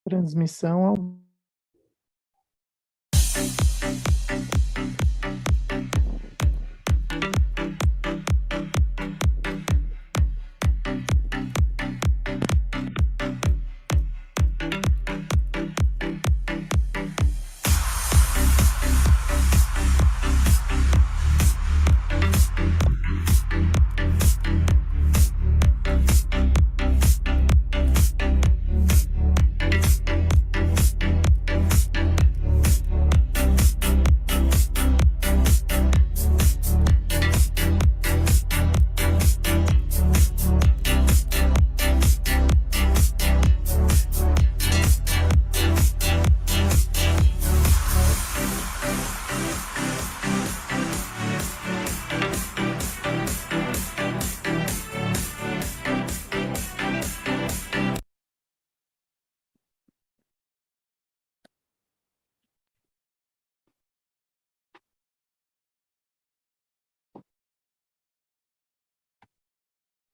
Transmissão ao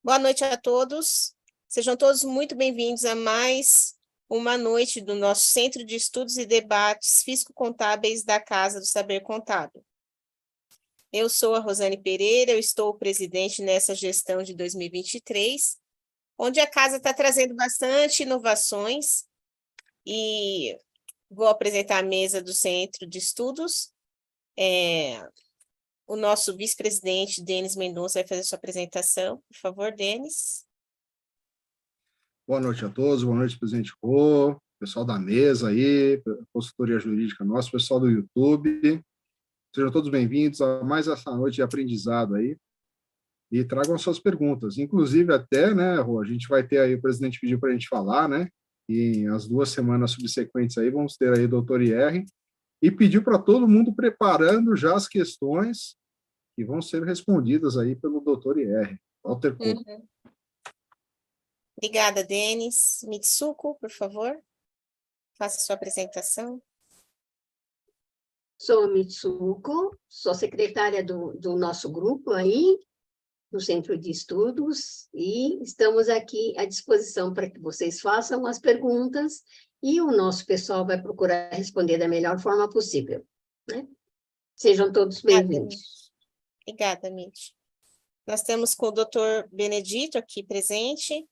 Boa noite a todos. Sejam todos muito bem-vindos a mais uma noite do nosso Centro de Estudos e Debates Físico-Contábeis da Casa do Saber Contábil. Eu sou a Rosane Pereira, eu estou o presidente nessa gestão de 2023, onde a casa está trazendo bastante inovações e vou apresentar a mesa do Centro de Estudos. O nosso vice-presidente, Denis Mendonça, vai fazer sua apresentação. Por favor, Denis. Boa noite a todos, boa noite, presidente Rô, pessoal da mesa aí, consultoria jurídica nossa, pessoal do YouTube. Sejam todos bem-vindos a mais essa noite de aprendizado aí e tragam suas perguntas. Inclusive até, né, Rô, a gente vai ter aí, o presidente pediu para a gente falar, né, e as 2 semanas subsequentes aí vamos ter aí o doutor IR e pediu para todo mundo preparando já as questões que vão ser respondidas aí pelo doutor IR. Walter Couto. Obrigada, Denis. Mitsuko, por favor, faça sua apresentação. Sou Mitsuko, sou secretária do nosso grupo aí, no Centro de Estudos, e estamos aqui à disposição para que vocês façam as perguntas e o nosso pessoal vai procurar responder da melhor forma possível, né? Sejam todos bem-vindos. Obrigada, Mitch. Nós temos com o doutor Benedito aqui presente,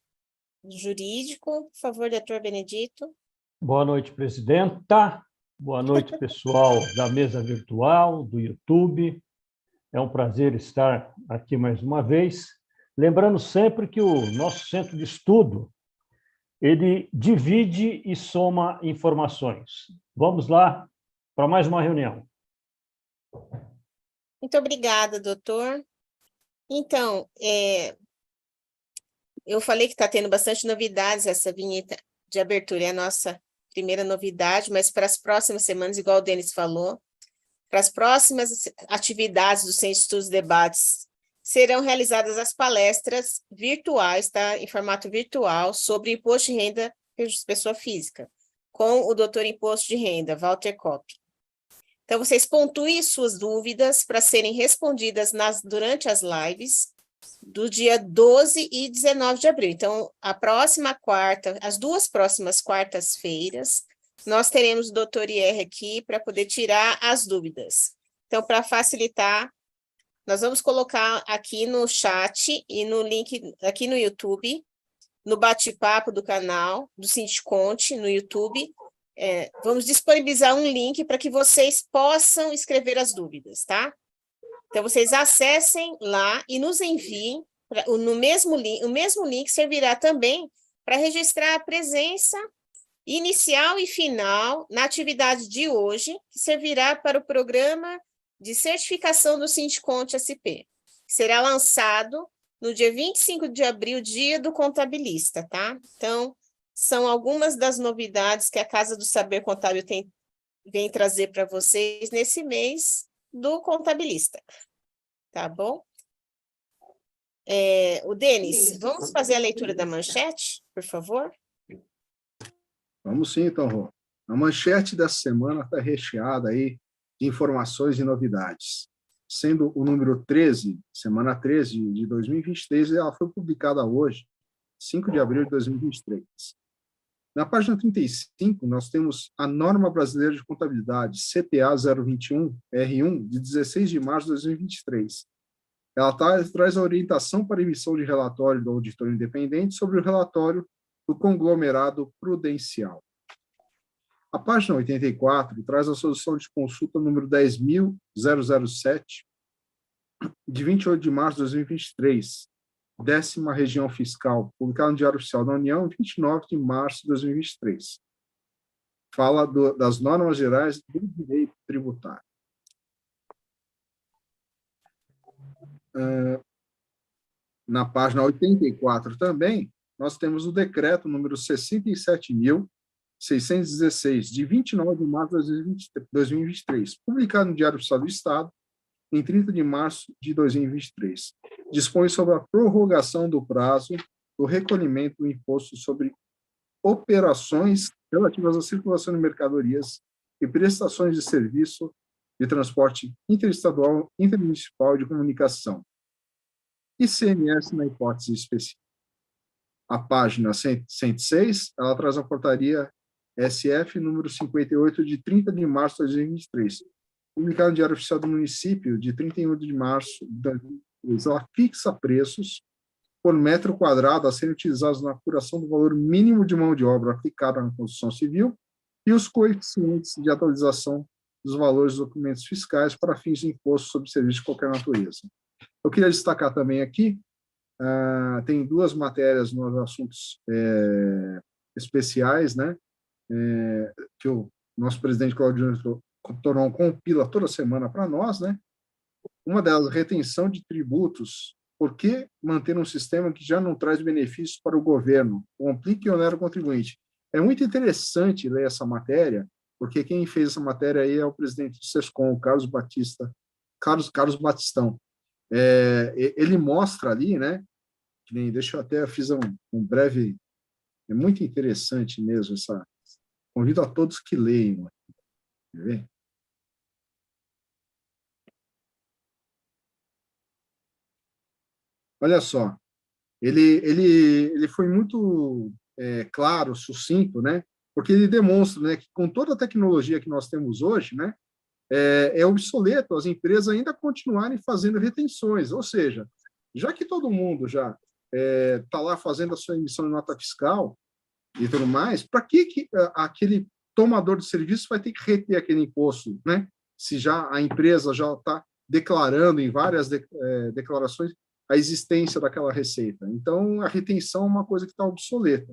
jurídico. Por favor, doutor Benedito. Boa noite, presidenta. Boa noite, pessoal da mesa virtual, do YouTube. É um prazer estar aqui mais uma vez. Lembrando sempre que o nosso centro de estudo, ele divide e soma informações. Vamos lá para mais uma reunião. Muito obrigada, doutor. Então, eu falei que está tendo bastante novidades, essa vinheta de abertura é a nossa primeira novidade, mas para as próximas semanas, igual o Denis falou, para as próximas atividades do Centro de Estudos e Debates, serão realizadas as palestras virtuais, tá? Em formato virtual, sobre imposto de renda de pessoa física, com o doutor Imposto de Renda, Walter Kopp. Então, vocês pontuem suas dúvidas para serem respondidas durante as lives do dia 12 e 19 de abril. Então, as 2 próximas quartas-feiras, nós teremos o doutor IR aqui para poder tirar as dúvidas. Então, para facilitar, nós vamos colocar aqui no chat e no link aqui no YouTube, no bate-papo do canal do Sindiconte no YouTube, vamos disponibilizar um link para que vocês possam escrever as dúvidas, tá? Então, vocês acessem lá e nos enviem no mesmo link. O mesmo link servirá também para registrar a presença inicial e final na atividade de hoje, que servirá para o programa de certificação do Sindiconte SP. Será lançado no dia 25 de abril, dia do contabilista, tá? Então, são algumas das novidades que a Casa do Saber Contábil vem trazer para vocês nesse mês do contabilista, tá bom? O Denis, vamos fazer a leitura da manchete, por favor? Vamos sim, então, Rô. A manchete dessa semana está recheada aí de informações e novidades, sendo o número 13, semana 13 de 2023, ela foi publicada hoje, 5 de abril de 2023. Na página 35, nós temos a Norma Brasileira de Contabilidade, CPA 021, R1, de 16 de março de 2023. Ela traz a orientação para emissão de relatório do auditor independente sobre o relatório do conglomerado prudencial. A página 84 traz a solução de consulta número 10.007, de 28 de março de 2023, 10ª região fiscal, publicada no Diário Oficial da União, 29 de março de 2023. Fala das normas gerais do direito tributário. Na página 84 também, nós temos o decreto número 67.616, de 29 de março de 2023, publicado no Diário Oficial do Estado, em 30 de março de 2023. Dispõe sobre a prorrogação do prazo do recolhimento do imposto sobre operações relativas à circulação de mercadorias e prestações de serviço de transporte interestadual, intermunicipal e de comunicação. ICMS na hipótese específica. A página 106, ela traz a portaria SF número 58 de 30 de março de 2023, publicado no Diário Oficial do Município de 31 de março de 2023. Ela fixa preços por metro quadrado a serem utilizados na apuração do valor mínimo de mão de obra aplicada na construção civil e os coeficientes de atualização dos valores dos documentos fiscais para fins de imposto sobre serviços de qualquer natureza. Eu queria destacar também aqui, tem duas matérias nos assuntos especiais, né, que o nosso presidente Claudio Toron compila toda semana para nós, né? Uma delas, retenção de tributos. Por que manter um sistema que já não traz benefícios para o governo? Complica e onera o contribuinte. É muito interessante ler essa matéria, porque quem fez essa matéria aí é o presidente do SESCOM, Carlos Batistão. Ele mostra ali, né? Deixa eu até fiz um breve. É muito interessante mesmo essa. Convido a todos que leiam. Quer ver? Olha só, ele foi muito claro, sucinto, né? Porque ele demonstra, né, que com toda a tecnologia que nós temos hoje, né, é obsoleto as empresas ainda continuarem fazendo retenções, ou seja, já que todo mundo já está lá fazendo a sua emissão de nota fiscal e tudo mais, para que aquele tomador de serviço vai ter que reter aquele imposto, né? Se já a empresa já está declarando em várias declarações a existência daquela receita. Então, a retenção é uma coisa que está obsoleta,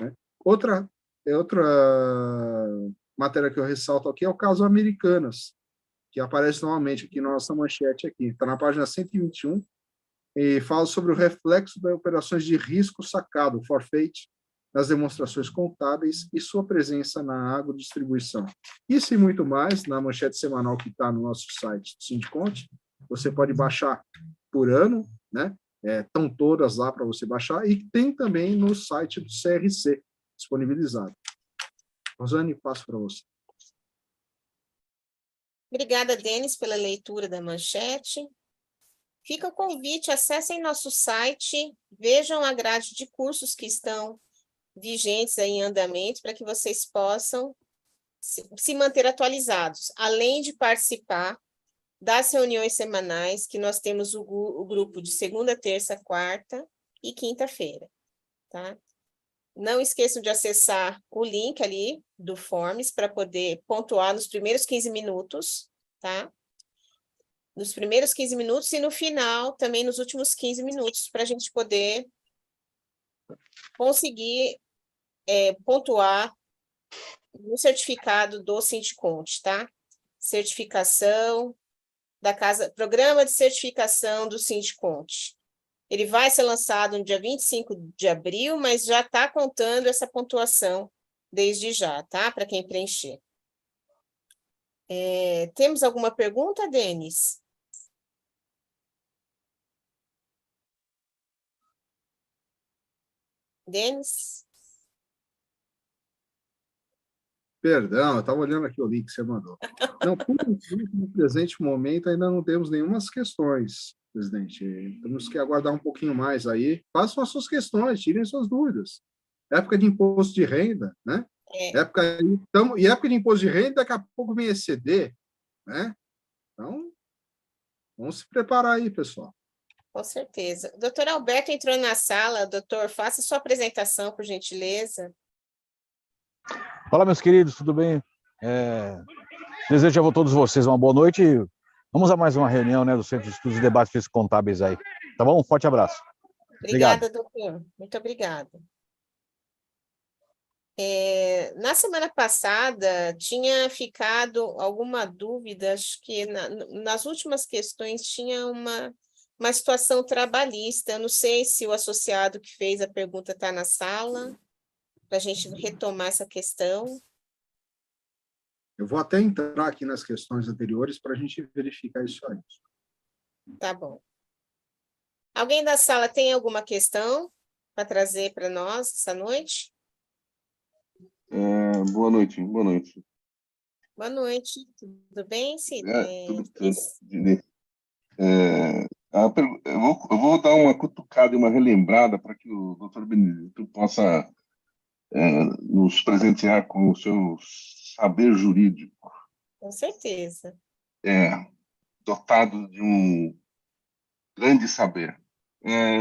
né? Outra matéria que eu ressalto aqui é o caso Americanas, que aparece novamente aqui na nossa manchete aqui. Está na página 121 e fala sobre o reflexo das operações de risco sacado, forfeit, nas demonstrações contábeis e sua presença na agrodistribuição. Isso e muito mais na manchete semanal que está no nosso site do Sindiconte. Você pode baixar por ano, né? Estão todas lá para você baixar, e tem também no site do CRC disponibilizado. Rosane, passo para você. Obrigada, Denis, pela leitura da manchete. Fica o convite, acessem nosso site, vejam a grade de cursos que estão vigentes aí em andamento, para que vocês possam se manter atualizados, além de participar das reuniões semanais, que nós temos o grupo de segunda, terça, quarta e quinta-feira, tá? Não esqueçam de acessar o link ali do Forms para poder pontuar nos primeiros 15 minutos, tá? Nos primeiros 15 minutos e no final, também nos últimos 15 minutos, para a gente poder conseguir pontuar no certificado do Sindiconte, tá? Certificação da casa, programa de certificação do Sindiconte. Ele vai ser lançado no dia 25 de abril, mas já está contando essa pontuação desde já, tá? Para quem preencher. Temos alguma pergunta, Denis? Denis? Perdão, eu estava olhando aqui o link que você mandou. Não, no presente momento, ainda não temos nenhuma questões, presidente. Temos que aguardar um pouquinho mais aí. Façam as suas questões, tirem suas dúvidas. época de imposto de renda, né? É, E época de imposto de renda, daqui a pouco vem exceder, né? Então, vamos se preparar aí, pessoal. com certeza. O doutor Alberto entrou na sala. Doutor, faça sua apresentação, por gentileza. Fala, meus queridos, tudo bem? Desejo a todos vocês uma boa noite. Vamos a mais uma reunião, né, do Centro de Estudos e Debates Físicos Contábeis aí. Tá bom? Um forte abraço. Obrigada, Obrigado. doutor. Muito obrigada. Na semana passada, tinha ficado alguma dúvida, acho que nas últimas questões tinha uma situação trabalhista. Eu não sei se o associado que fez a pergunta está na sala, para a gente retomar essa questão. Eu vou até entrar aqui nas questões anteriores para a gente verificar isso aí. Tá bom. Alguém da sala tem alguma questão para trazer para nós essa noite? Boa noite, boa noite. Boa noite, tudo bem, Cid? Tudo. Eu vou dar uma cutucada e uma relembrada para que o doutor Benedito possa nos presentear com o seu saber jurídico, Com certeza. dotado de um grande saber.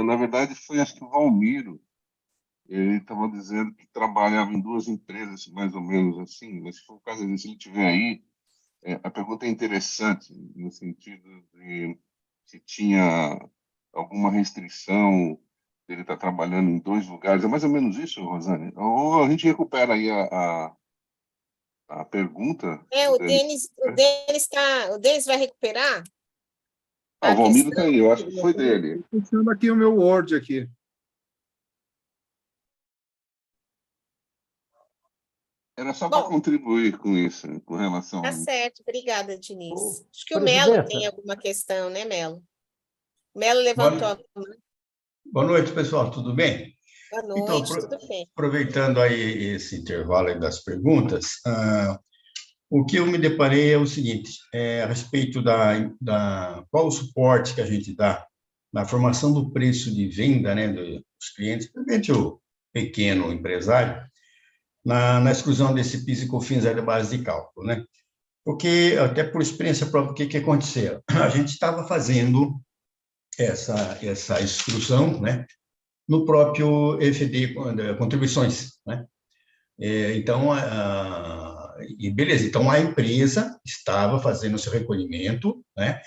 Na verdade, foi acho que o Valmiro. Ele estava dizendo que trabalhava em 2 empresas, mais ou menos assim, mas se for o caso, se ele estiver aí, a pergunta é interessante, no sentido de se tinha alguma restrição dele estar trabalhando em 2 lugares. É mais ou menos isso, Rosane? Ou a gente recupera aí a pergunta? O Denis vai recuperar O a Valmiro questão? está aí, eu acho que foi dele. Estou puxando aqui o meu Word aqui. Era só para Bom, contribuir com isso, com relação tá a isso. certo. Obrigada, Diniz. Acho que o Melo Presidenta. tem alguma questão, né, Melo? Melo levantou a mão. Boa noite, pessoal, tudo bem? Boa Então, noite, tudo bem. aproveitando aí esse intervalo aí das perguntas, o que eu me deparei é o seguinte, a respeito qual o suporte que a gente dá na formação do preço de venda, né, dos clientes, principalmente o pequeno empresário, na exclusão desse PIS e COFINS aí da base de cálculo, né? Porque, até por experiência própria, o que aconteceu? A gente estava fazendo essa exclusão, né, no próprio EFD, contribuições, né? Então, e beleza, então a empresa estava fazendo o seu recolhimento, né,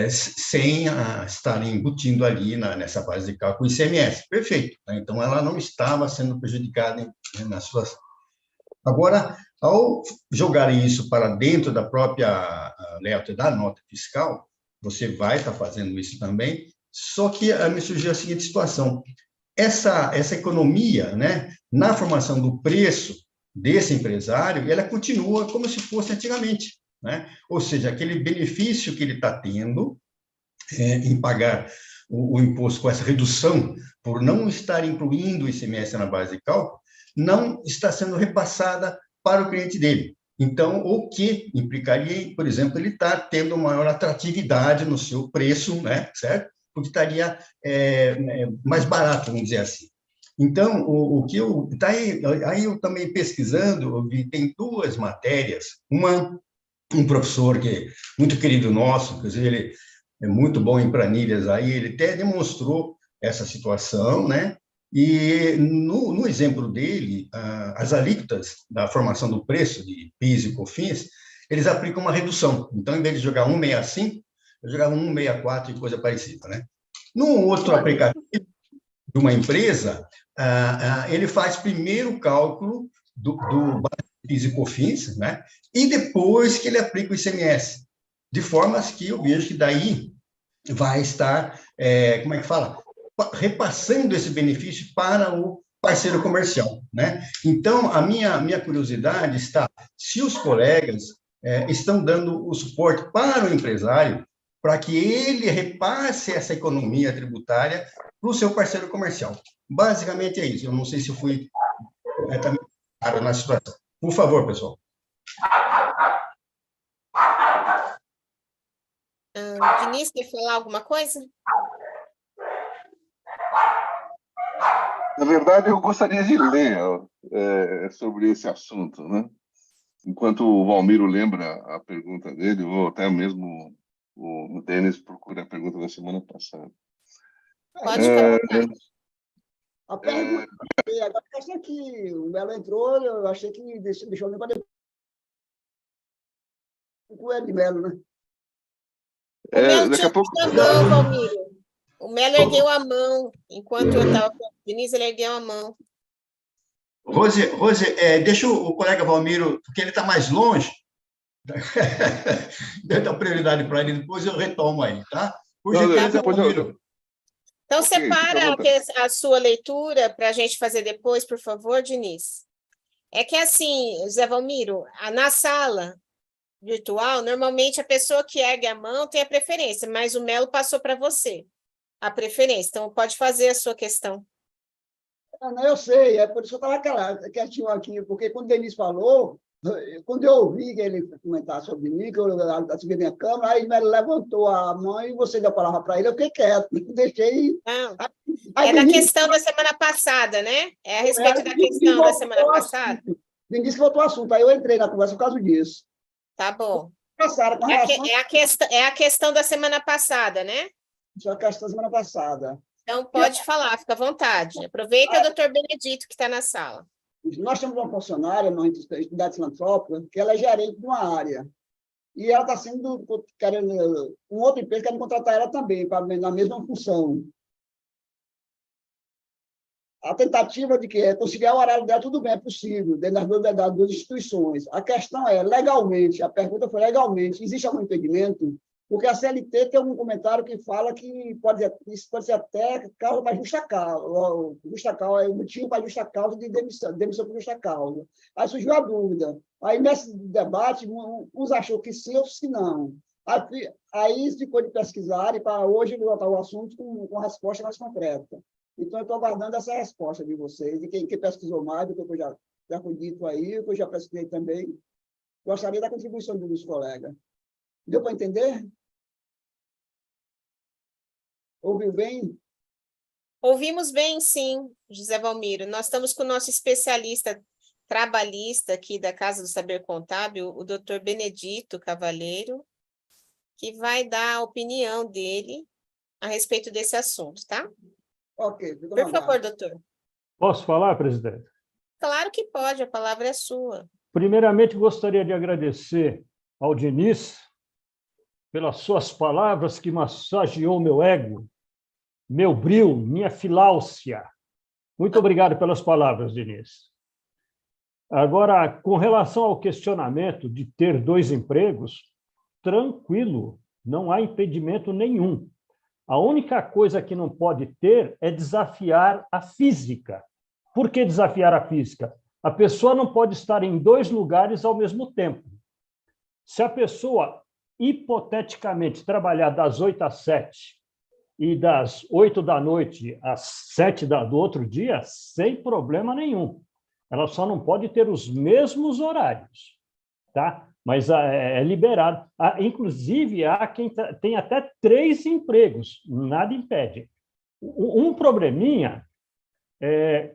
sem estar embutindo ali nessa base de cálculo ICMS, perfeito, né? Então ela não estava sendo prejudicada nas suas... Agora, ao jogarem isso para dentro da própria layout da nota fiscal, você vai estar fazendo isso também, só que me surgiu a seguinte situação: essa economia, né, na formação do preço desse empresário, ela continua como se fosse antigamente, né? Ou seja, aquele benefício que ele está tendo em pagar o imposto com essa redução, por não estar incluindo o ICMS na base de cálculo, não está sendo repassada para o cliente dele. Então, o que implicaria, por exemplo, ele está tendo maior atratividade no seu preço, né, certo? Porque estaria mais barato, vamos dizer assim. Então, o que eu... Tá aí eu também pesquisando, eu vi, tem 2 matérias, um professor que é muito querido nosso, inclusive ele é muito bom em planilhas aí, ele até demonstrou essa situação, né? E no exemplo dele, as alíquotas da formação do preço de PIS e COFINS, eles aplicam uma redução. Então, em vez de jogar 1,65, eu jogava 1,64 e coisa parecida, né? Num outro aplicativo de uma empresa, ele faz primeiro o cálculo do PIS e COFINS, né? E depois que ele aplica o ICMS, de forma que eu vejo que daí vai estar, como é que fala? Repassando esse benefício para o parceiro comercial, né? Então, a minha curiosidade está se os colegas estão dando o suporte para o empresário para que ele repasse essa economia tributária para o seu parceiro comercial. Basicamente é isso. Eu não sei se eu fui corretamente claro na situação. Por favor, pessoal. Diniz, quer falar alguma coisa? Na verdade, eu gostaria de ler sobre esse assunto, né? Enquanto o Valmiro lembra a pergunta dele, ou até mesmo o Denis procura a pergunta da semana passada. Pode colocar. A pergunta agora a questão é que o Melo entrou, eu achei que deixou o para depois. O Ed Melo, né? O Melo Daqui a pouco. a mão, Valmiro. O Melo ergueu a mão. Enquanto eu estava com o Denise, ele ergueu a mão. Rose, deixa o colega Valmiro, porque ele está mais longe. Dê a prioridade para ele, depois eu retomo aí, tá? Por gentileza, Valmiro. Então, separa a sua leitura para a gente fazer depois, por favor, Denise. É que assim, Zé Valmiro, na sala virtual, normalmente a pessoa que ergue a mão tem a preferência, mas o Melo passou para você a preferência. Então, pode fazer a sua questão. Não, eu sei, é por isso que eu estava quietinho aqui, porque quando o Denise falou, quando eu ouvi que ele comentar sobre mim, que eu assumi minha câmera, aí ele levantou a mão e você deu a palavra para ele, eu fiquei quieto, deixei... É da questão da semana passada, né? É a respeito da questão da semana passada? Denise que voltou o assunto, aí eu entrei na conversa por causa disso. Tá bom. Passaram, com relação... é a questão da semana passada, né? Isso é a questão da semana passada. Então, pode falar, fica à vontade. Aproveita o doutor Benedito, que está na sala. Nós temos uma funcionária na entidade filantrópica, que ela é gerente de uma área. E ela está sendo, querendo, um outro empresa querendo contratar ela também, na mesma função. A tentativa de que é conciliar o horário dela, tudo bem, é possível, dentro das duas instituições. A questão é, legalmente, a pergunta foi legalmente, existe algum impedimento? Porque a CLT tem algum comentário que fala que isso pode ser até causa para justa causa. Justa causa é o motivo para justa causa de demissão por justa causa. Aí surgiu a dúvida. Aí, nesse debate, uns achou que sim, outros que não. Aí ficou de pesquisar e para hoje botar o assunto com uma resposta mais concreta. Então, eu estou aguardando essa resposta de vocês, de quem pesquisou mais do que eu já foi dito aí, que eu já pesquisei também. Gostaria da contribuição dos colegas. Deu para entender? Ouviu bem? Ouvimos bem, sim, José Valmiro. Nós estamos com o nosso especialista trabalhista aqui da Casa do Saber Contábil, o doutor Benedito Cavalheiro, que vai dar a opinião dele a respeito desse assunto, tá? Ok. Por favor, doutor. Posso falar, presidente? Claro que pode, a palavra é sua. Primeiramente, gostaria de agradecer ao Diniz pelas suas palavras que massageou meu ego, meu bril, minha filáusia. Muito obrigado pelas palavras, Diniz. Agora, com relação ao questionamento de ter 2 empregos, tranquilo, não há impedimento nenhum. A única coisa que não pode ter é desafiar a física. Por que desafiar a física? A pessoa não pode estar em 2 lugares ao mesmo tempo. Se a pessoa, hipoteticamente, trabalhar das 8 às 7 e das 8 da noite às 7 do outro dia, sem problema nenhum. Ela só não pode ter os mesmos horários, tá? Mas é liberado. Inclusive, há quem tem até 3 empregos, nada impede. Um probleminha,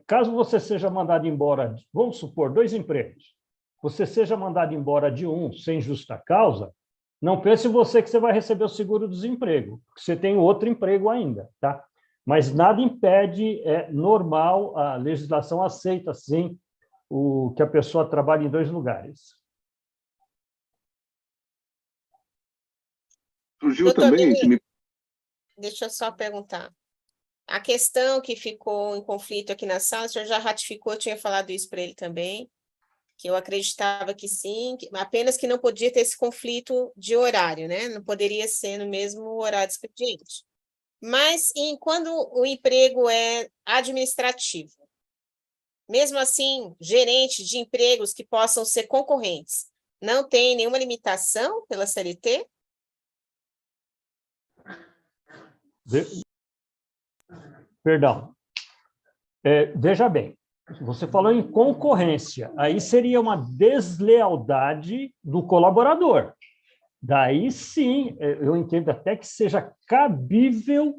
caso você seja mandado embora, vamos supor, 2 empregos, você seja mandado embora de um sem justa causa, não pense você que você vai receber o seguro-desemprego, porque você tem outro emprego ainda, tá? Mas nada impede, é normal, a legislação aceita, sim, que a pessoa trabalhe em 2 lugares. Surgiu Doutor também... Deixa eu só perguntar. A questão que ficou em conflito aqui na sala, o senhor já ratificou, eu tinha falado isso para ele também, que eu acreditava que sim, apenas que não podia ter esse conflito de horário, né? Não poderia ser no mesmo horário de expediente. Mas quando o emprego é administrativo, mesmo assim, gerente de empregos que possam ser concorrentes, não tem nenhuma limitação pela CLT? Perdão. Veja bem, você falou em concorrência, aí seria uma deslealdade do colaborador. Daí sim, eu entendo até que seja cabível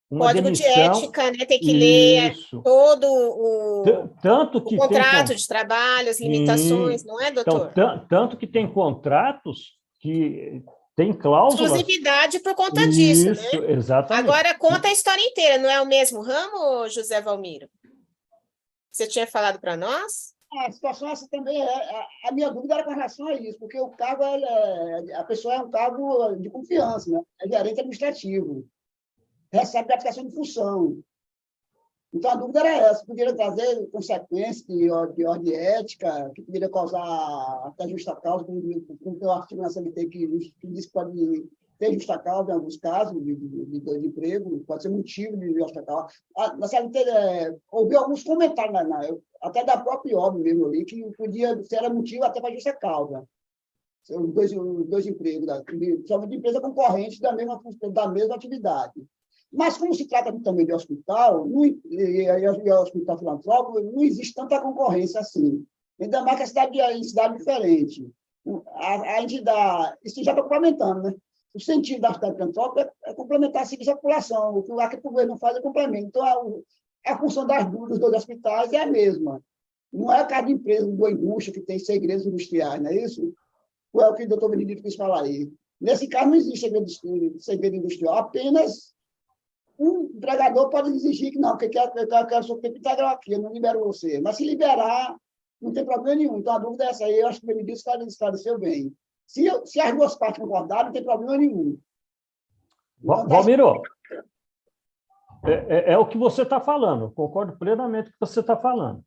uma Código de demissão. ética, né? Tem que ler Isso. todo o Tanto que contrato de trabalho, as limitações, não é, doutor? Então, tanto que tem contratos que tem cláusulas. Exclusividade por conta disso, Isso, né? exatamente. Agora, conta a história inteira, não é o mesmo ramo, José Valmiro? Você tinha falado para nós? A situação essa também a minha dúvida era com relação a isso, porque o cargo, a pessoa é um cargo de confiança, né? É gerente administrativo, recebe gratificação de função. Então, a dúvida era essa, poderia trazer consequências de ordem ética, que poderia causar até justa causa, como tem o artigo na CLT que diz que pode ter justa causa em alguns casos de emprego, pode ser motivo de justa causa. Na CLT, ouvi alguns comentários, até da própria OAB mesmo ali, que podia ser motivo até para justa causa. Os dois empregos, somente de empresa concorrente da mesma atividade. Mas, como se trata também de hospital, e hospital filantrópico, não existe tanta concorrência assim. Ainda mais que a cidade é cidade diferente. A entidade, isso já está complementando, né? O sentido da cidade filantrópica é complementar a serviço à população. O que o governo faz é complemento. Então, a função dos dois hospitais é a mesma. Não é cada empresa, uma indústria que tem segredos industriais, não é isso? Ou é o que o doutor Benedito quis falar aí. Nesse caso, não existe segredo industrial, apenas um empregador pode exigir que não, que eu quero só ter pitagrafia, eu não libero você. Mas se liberar, não tem problema nenhum. Então, a dúvida é essa aí, eu acho que o Benedito esclareceu bem. Se as duas partes concordarem, não tem problema nenhum. Então, Valmiro, é o que você está falando, concordo plenamente com o que você está falando.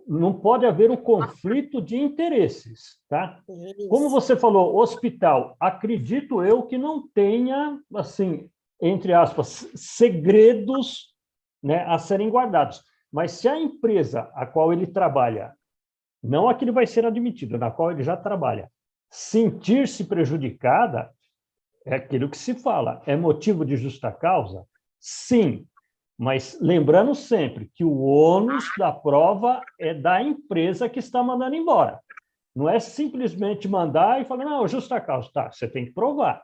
Não pode haver um conflito de interesses, tá? Como você falou, hospital, acredito eu que não tenha, assim, entre aspas, segredos, né, a serem guardados. Mas se a empresa a qual ele trabalha, não a que ele vai ser admitido, na qual ele já trabalha, sentir-se prejudicada, é aquilo que se fala. É motivo de justa causa? Sim. Mas lembrando sempre que o ônus da prova é da empresa que está mandando embora. Não é simplesmente mandar e falar, não, justa causa. Tá, você tem que provar.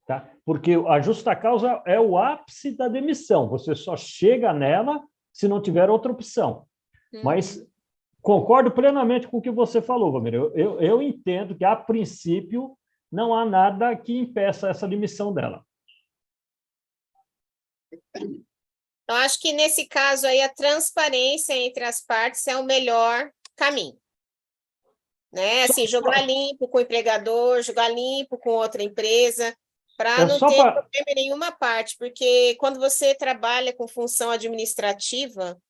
Tá? Porque a justa causa é o ápice da demissão. Você só chega nela se não tiver outra opção. Mas concordo plenamente com o que você falou, Valmiro. Eu entendo que, a princípio, não há nada que impeça essa demissão dela. Eu acho que, nesse caso aí, a transparência entre as partes é o melhor caminho. Né? Assim, jogar limpo com o empregador, jogar limpo com outra empresa, para não ter problema em nenhuma parte, porque quando você trabalha com função administrativa,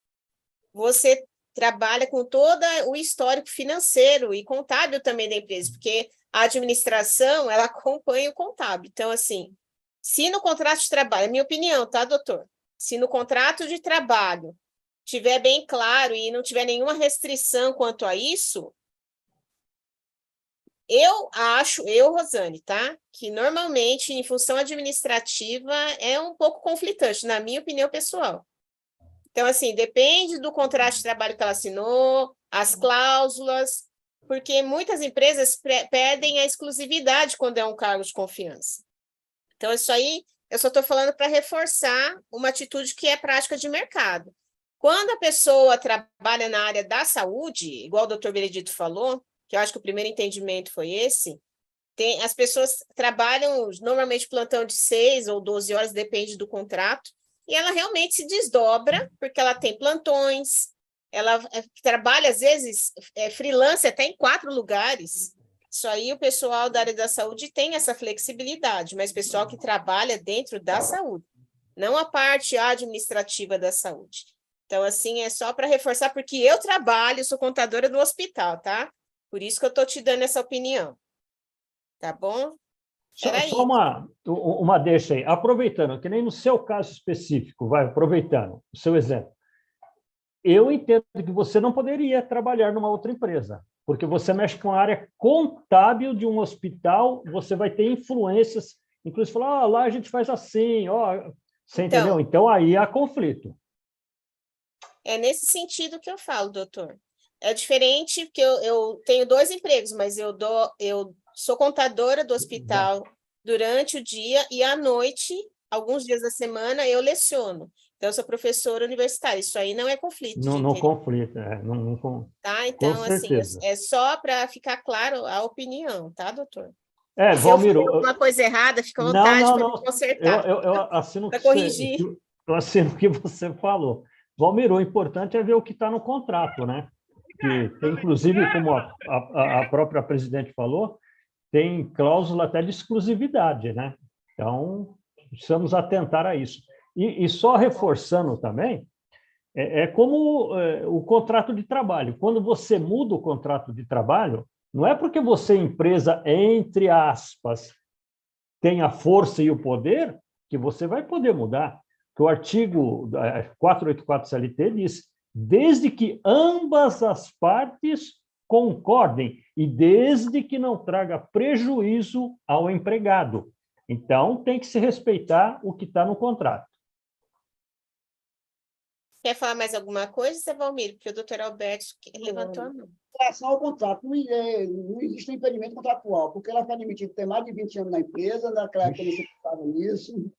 você trabalha com todo o histórico financeiro e contábil também da empresa, porque a administração, ela acompanha o contábil. Então, assim, se no contrato de trabalho, é minha opinião, tá, doutor? Se no contrato de trabalho tiver bem claro e não tiver nenhuma restrição quanto a isso, eu acho, Rosane, tá? Que normalmente, em função administrativa, é um pouco conflitante, na minha opinião pessoal. Então, assim, depende do contrato de trabalho que ela assinou, as cláusulas, porque muitas empresas pedem a exclusividade quando é um cargo de confiança. Então, isso aí, eu só estou falando para reforçar uma atitude que é prática de mercado. Quando a pessoa trabalha na área da saúde, igual o doutor Benedito falou, que eu acho que o primeiro entendimento foi esse, as pessoas trabalham normalmente plantão de 6 ou 12 horas, depende do contrato, e ela realmente se desdobra, porque ela tem plantões, ela trabalha, às vezes, freelance até em 4 lugares. Isso aí o pessoal da área da saúde tem essa flexibilidade, mas o pessoal que trabalha dentro da saúde, não a parte administrativa da saúde. Então, assim, é só para reforçar, porque eu trabalho, sou contadora do hospital, tá? Por isso que eu estou te dando essa opinião. Tá bom? Só uma deixa aí. Aproveitando, que nem no seu caso específico, aproveitando o seu exemplo. Eu entendo que você não poderia trabalhar numa outra empresa, porque você mexe com a área contábil de um hospital, você vai ter influências, inclusive falar, lá a gente faz assim, você entendeu? Então, aí há conflito. É nesse sentido que eu falo, doutor. É diferente, porque eu tenho 2 empregos, mas eu sou contadora do hospital durante o dia e à noite, alguns dias da semana, eu leciono. Então, eu sou professora universitária, isso aí não é conflito de Não interesse, conflito, tá? com Então, assim, certeza. é só para ficar claro a opinião, tá, doutor? Se eu Valmiro, fizer alguma coisa errada, fica à não, vontade não, para me não. consertar, Eu assino para corrigir. eu assino o que você falou. Valmiro, o importante é ver o que está no contrato, né? Que tem, inclusive, como a própria presidente falou, tem cláusula até de exclusividade, né? Então, precisamos atentar a isso. E só reforçando também, como o contrato de trabalho. Quando você muda o contrato de trabalho, não é porque você, empresa, entre aspas, tem a força e o poder, que você vai poder mudar. Que o artigo 484 CLT diz, desde que ambas as partes concordem e desde que não traga prejuízo ao empregado. Então, tem que se respeitar o que está no contrato. Quer falar mais alguma coisa, Zé Valmir? Porque o doutor Alberto levantou a mão. Em relação ao contrato, não existe um impedimento contratual, porque ela foi admitida ter mais de 20 anos na empresa, naquela época você estava nisso.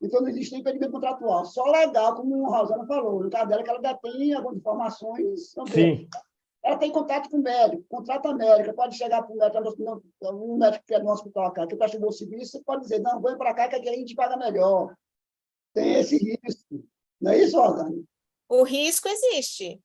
Então, não existe impedimento contratual. Só legal, como a Rosana falou, no caso dela, que ela já tem algumas informações também. Sim. Ela tem contato com o médico, contrata médica, pode chegar para um médico que é no hospital cá, que prestou o serviço, você pode dizer, não, vem para cá que aqui a gente paga melhor. Tem esse risco. Não é isso, Rosana? O risco existe.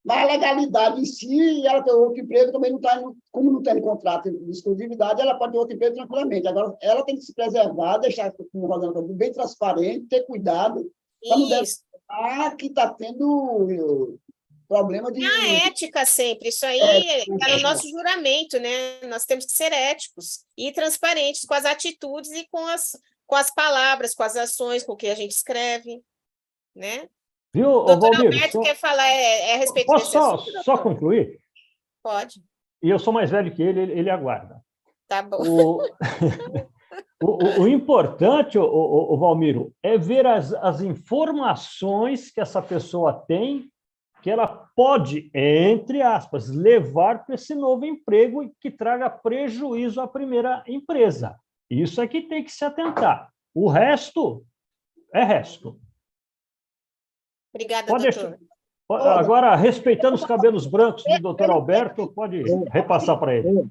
Mas a legalidade em si, ela tem outro emprego, também não está, como não tem contrato de exclusividade, ela pode ter outro emprego tranquilamente. Agora, ela tem que se preservar, deixar, como o Rosana falou, bem transparente, ter cuidado, para não demonstrar que está tendo problema de... A ética sempre, isso aí está no nosso juramento, né? Nós temos que ser éticos e transparentes com as atitudes e com as palavras, com as ações, com o que a gente escreve, né? Viu, Doutor Valmir? Alberto quer falar a respeito Posso desse assunto, só concluir? Pode. E eu sou mais velho que ele aguarda. Tá bom. O importante, o Valmiro, é ver as informações que essa pessoa tem, que ela pode, entre aspas, levar para esse novo emprego e que traga prejuízo à primeira empresa. Isso é que tem que se atentar. O resto é resto. Obrigada, doutor. Agora, respeitando os cabelos brancos do doutor Alberto, pode repassar para ele.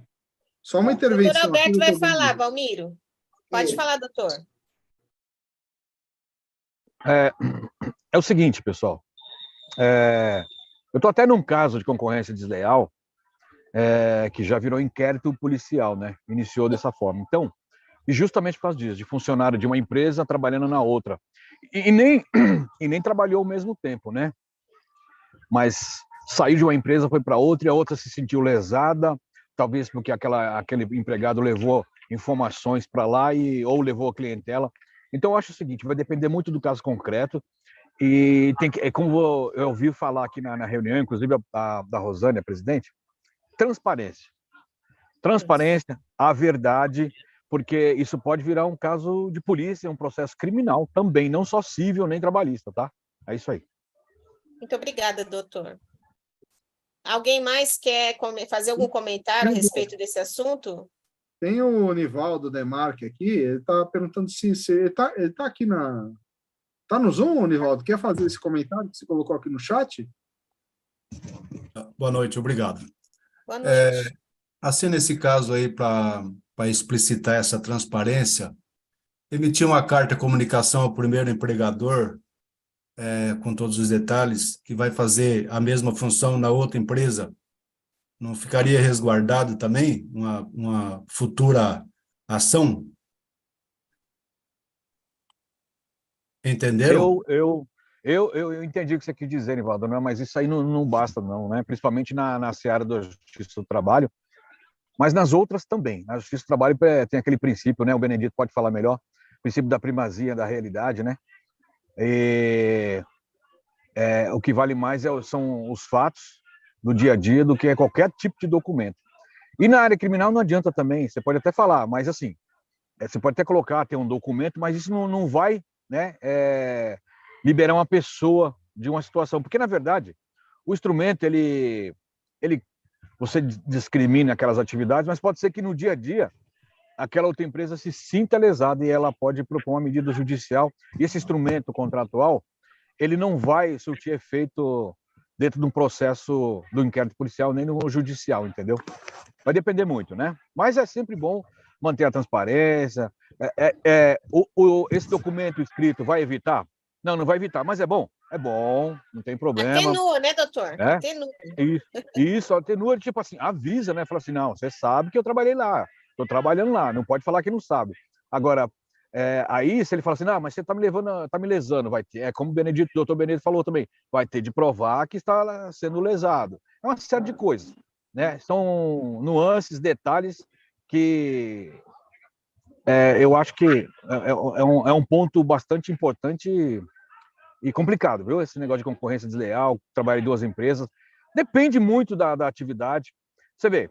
Só uma intervenção. O doutor Alberto vai falar, Valmiro. Pode falar, doutor. É o seguinte, pessoal. Eu estou até num caso de concorrência desleal que já virou inquérito policial, né? Iniciou dessa forma. Então, e justamente por causa disso, de funcionário de uma empresa trabalhando na outra. E nem trabalhou ao mesmo tempo, né? Mas saiu de uma empresa, foi para outra, e a outra se sentiu lesada, talvez porque aquele empregado levou informações para lá ou levou a clientela. Então, eu acho o seguinte, vai depender muito do caso concreto, e como eu ouvi falar aqui na reunião, inclusive da Rosane, a presidente, transparência. Transparência, a verdade, porque isso pode virar um caso de polícia, um processo criminal também, não só civil nem trabalhista, tá? É isso aí. Muito obrigada, doutor. Alguém mais quer fazer algum comentário a respeito desse assunto? Tem o Nivaldo Demarque aqui, ele está perguntando se ele tá aqui Tá no Zoom, Nivaldo? Quer fazer esse comentário que você colocou aqui no chat? Boa noite, obrigado. Boa noite. Assim, nesse caso aí, para explicitar essa transparência, emitir uma carta de comunicação ao primeiro empregador, com todos os detalhes, que vai fazer a mesma função na outra empresa, não ficaria resguardado também uma futura ação? Entenderam? Eu entendi o que você quis dizer, Nivaldo, não, mas isso aí não basta, não, né? Principalmente na seara da Justiça do Trabalho, mas nas outras também. Na Justiça do Trabalho tem aquele princípio, né? O Benedito pode falar melhor, o princípio da primazia da realidade, né? O que vale mais são os fatos do dia a dia do que qualquer tipo de documento. E na área criminal não adianta também, você pode até falar, mas assim, você pode até colocar, ter um documento, mas isso não vai, né, liberar uma pessoa de uma situação, porque na verdade o instrumento você discrimina aquelas atividades, mas pode ser que no dia a dia aquela outra empresa se sinta lesada e ela pode propor uma medida judicial. E esse instrumento contratual, ele não vai surtir efeito dentro de um processo do inquérito policial, nem no judicial, entendeu? Vai depender muito, né? Mas é sempre bom manter a transparência. Esse documento escrito vai evitar? Não, não vai evitar, mas é bom. É bom, não tem problema. Atenua, né, doutor? É? Atenua. Isso, atenua, tipo assim, avisa, né? Fala assim, não, você sabe que eu trabalhei lá, estou trabalhando lá, não pode falar que não sabe. Agora, aí, se ele fala assim, não, mas você está me levando, está me lesando, vai ter, como o doutor Benedito falou também, vai ter de provar que está sendo lesado. É uma série de coisas, né? São nuances, detalhes que eu acho que é um ponto bastante importante e complicado, viu? Esse negócio de concorrência desleal, trabalhar em duas empresas, depende muito da atividade. Você vê,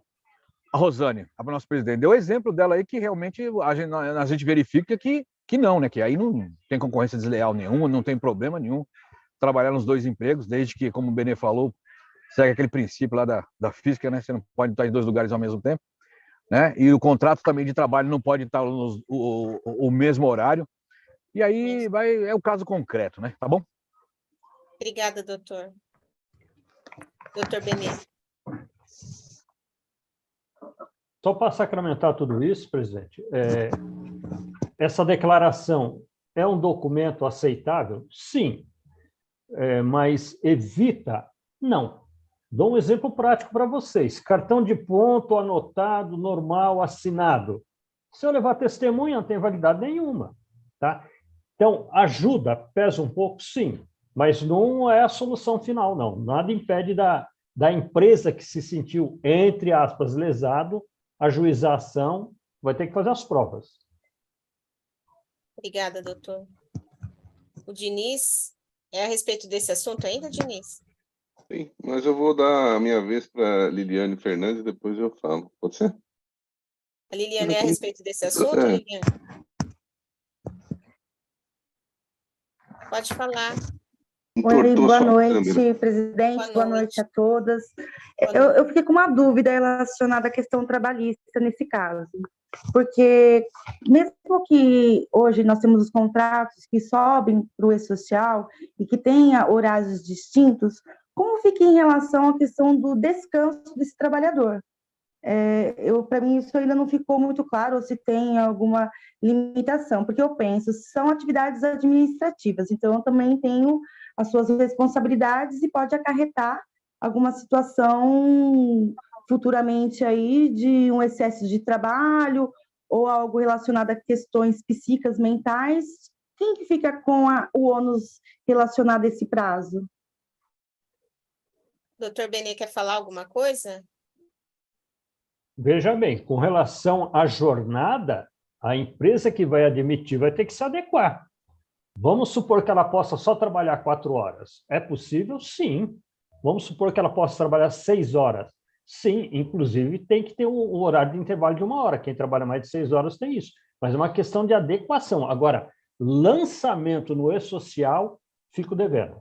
a Rosane, a nossa presidente, deu exemplo dela aí que realmente a gente verifica que não, né? Que aí não tem concorrência desleal nenhuma, não tem problema nenhum trabalhar nos dois empregos, desde que, como o Benê falou, segue aquele princípio lá da física, né? Você não pode estar em dois lugares ao mesmo tempo, né? E o contrato também de trabalho não pode estar o mesmo horário. E aí é o caso concreto, né? Tá bom? Obrigada, doutor. Doutor Benê. Só para sacramentar tudo isso, presidente, essa declaração é um documento aceitável? Sim. Mas evita? Não. Dou um exemplo prático para vocês. Cartão de ponto anotado, normal, assinado. Se eu levar testemunha, não tem validade nenhuma. Tá? Então, ajuda, pesa um pouco, sim, mas não é a solução final, não. Nada impede da empresa que se sentiu, entre aspas, lesado, ajuizar a ação, vai ter que fazer as provas. Obrigada, doutor. O Diniz, é a respeito desse assunto ainda, Diniz? Sim, mas eu vou dar a minha vez para Liliane Fernandes e depois eu falo. Pode ser? A Liliane é a respeito desse assunto, Liliane? Pode falar. Oi, boa noite, presidente, boa noite a todas. Eu fiquei com uma dúvida relacionada à questão trabalhista nesse caso, porque mesmo que hoje nós temos os contratos que sobem para o E-Social e que tenha horários distintos, como fica em relação à questão do descanso desse trabalhador? Para mim, isso ainda não ficou muito claro, ou se tem alguma limitação, porque eu penso, são atividades administrativas, então eu também tenho as suas responsabilidades e pode acarretar alguma situação futuramente aí de um excesso de trabalho ou algo relacionado a questões psíquicas, mentais. Quem que fica com o ônus relacionado a esse prazo? Doutor Benê, quer falar alguma coisa? Veja bem, com relação à jornada, a empresa que vai admitir vai ter que se adequar. Vamos supor que ela possa só trabalhar 4 horas. É possível? Sim. Vamos supor que ela possa trabalhar 6 horas. Sim, inclusive tem que ter um horário de intervalo de 1 hora. Quem trabalha mais de 6 horas tem isso. Mas é uma questão de adequação. Agora, lançamento no E-Social, fico devendo.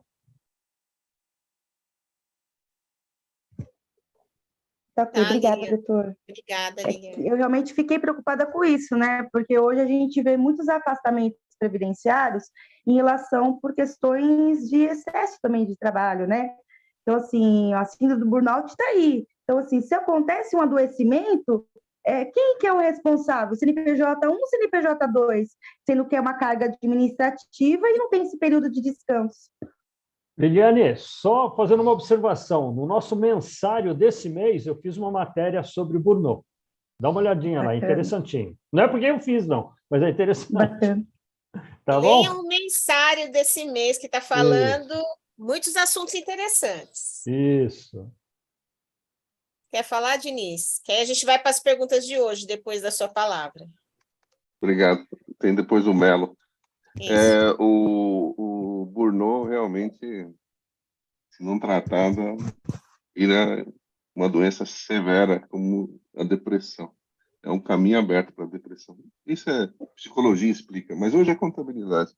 Tá, obrigada, Liliane. doutor. Obrigada, Liliane. Eu realmente fiquei preocupada com isso, né? Porque hoje a gente vê muitos afastamentos previdenciários em relação por questões de excesso também de trabalho, né? Então, assim, a síndrome do burnout está aí. Então, assim, se acontece um adoecimento, quem que é o responsável? CNPJ 1, CNPJ 2, sendo que é uma carga administrativa e não tem esse período de descanso. Liliane, só fazendo uma observação, no nosso mensário desse mês, eu fiz uma matéria sobre o burnout. Dá uma olhadinha lá, interessantinho. Não é porque eu fiz, não, mas é interessante. Bacana. Tá bom? Leia um mensário desse mês que está falando muitos assuntos interessantes. Isso. Quer falar, Diniz? Que aí a gente vai para as perguntas de hoje, depois da sua palavra. Obrigado. Tem depois o Melo. Isso. O burnout realmente, se não tratada, vira uma doença severa como a depressão. É um caminho aberto para a depressão. Isso psicologia explica, mas hoje é contabilidade.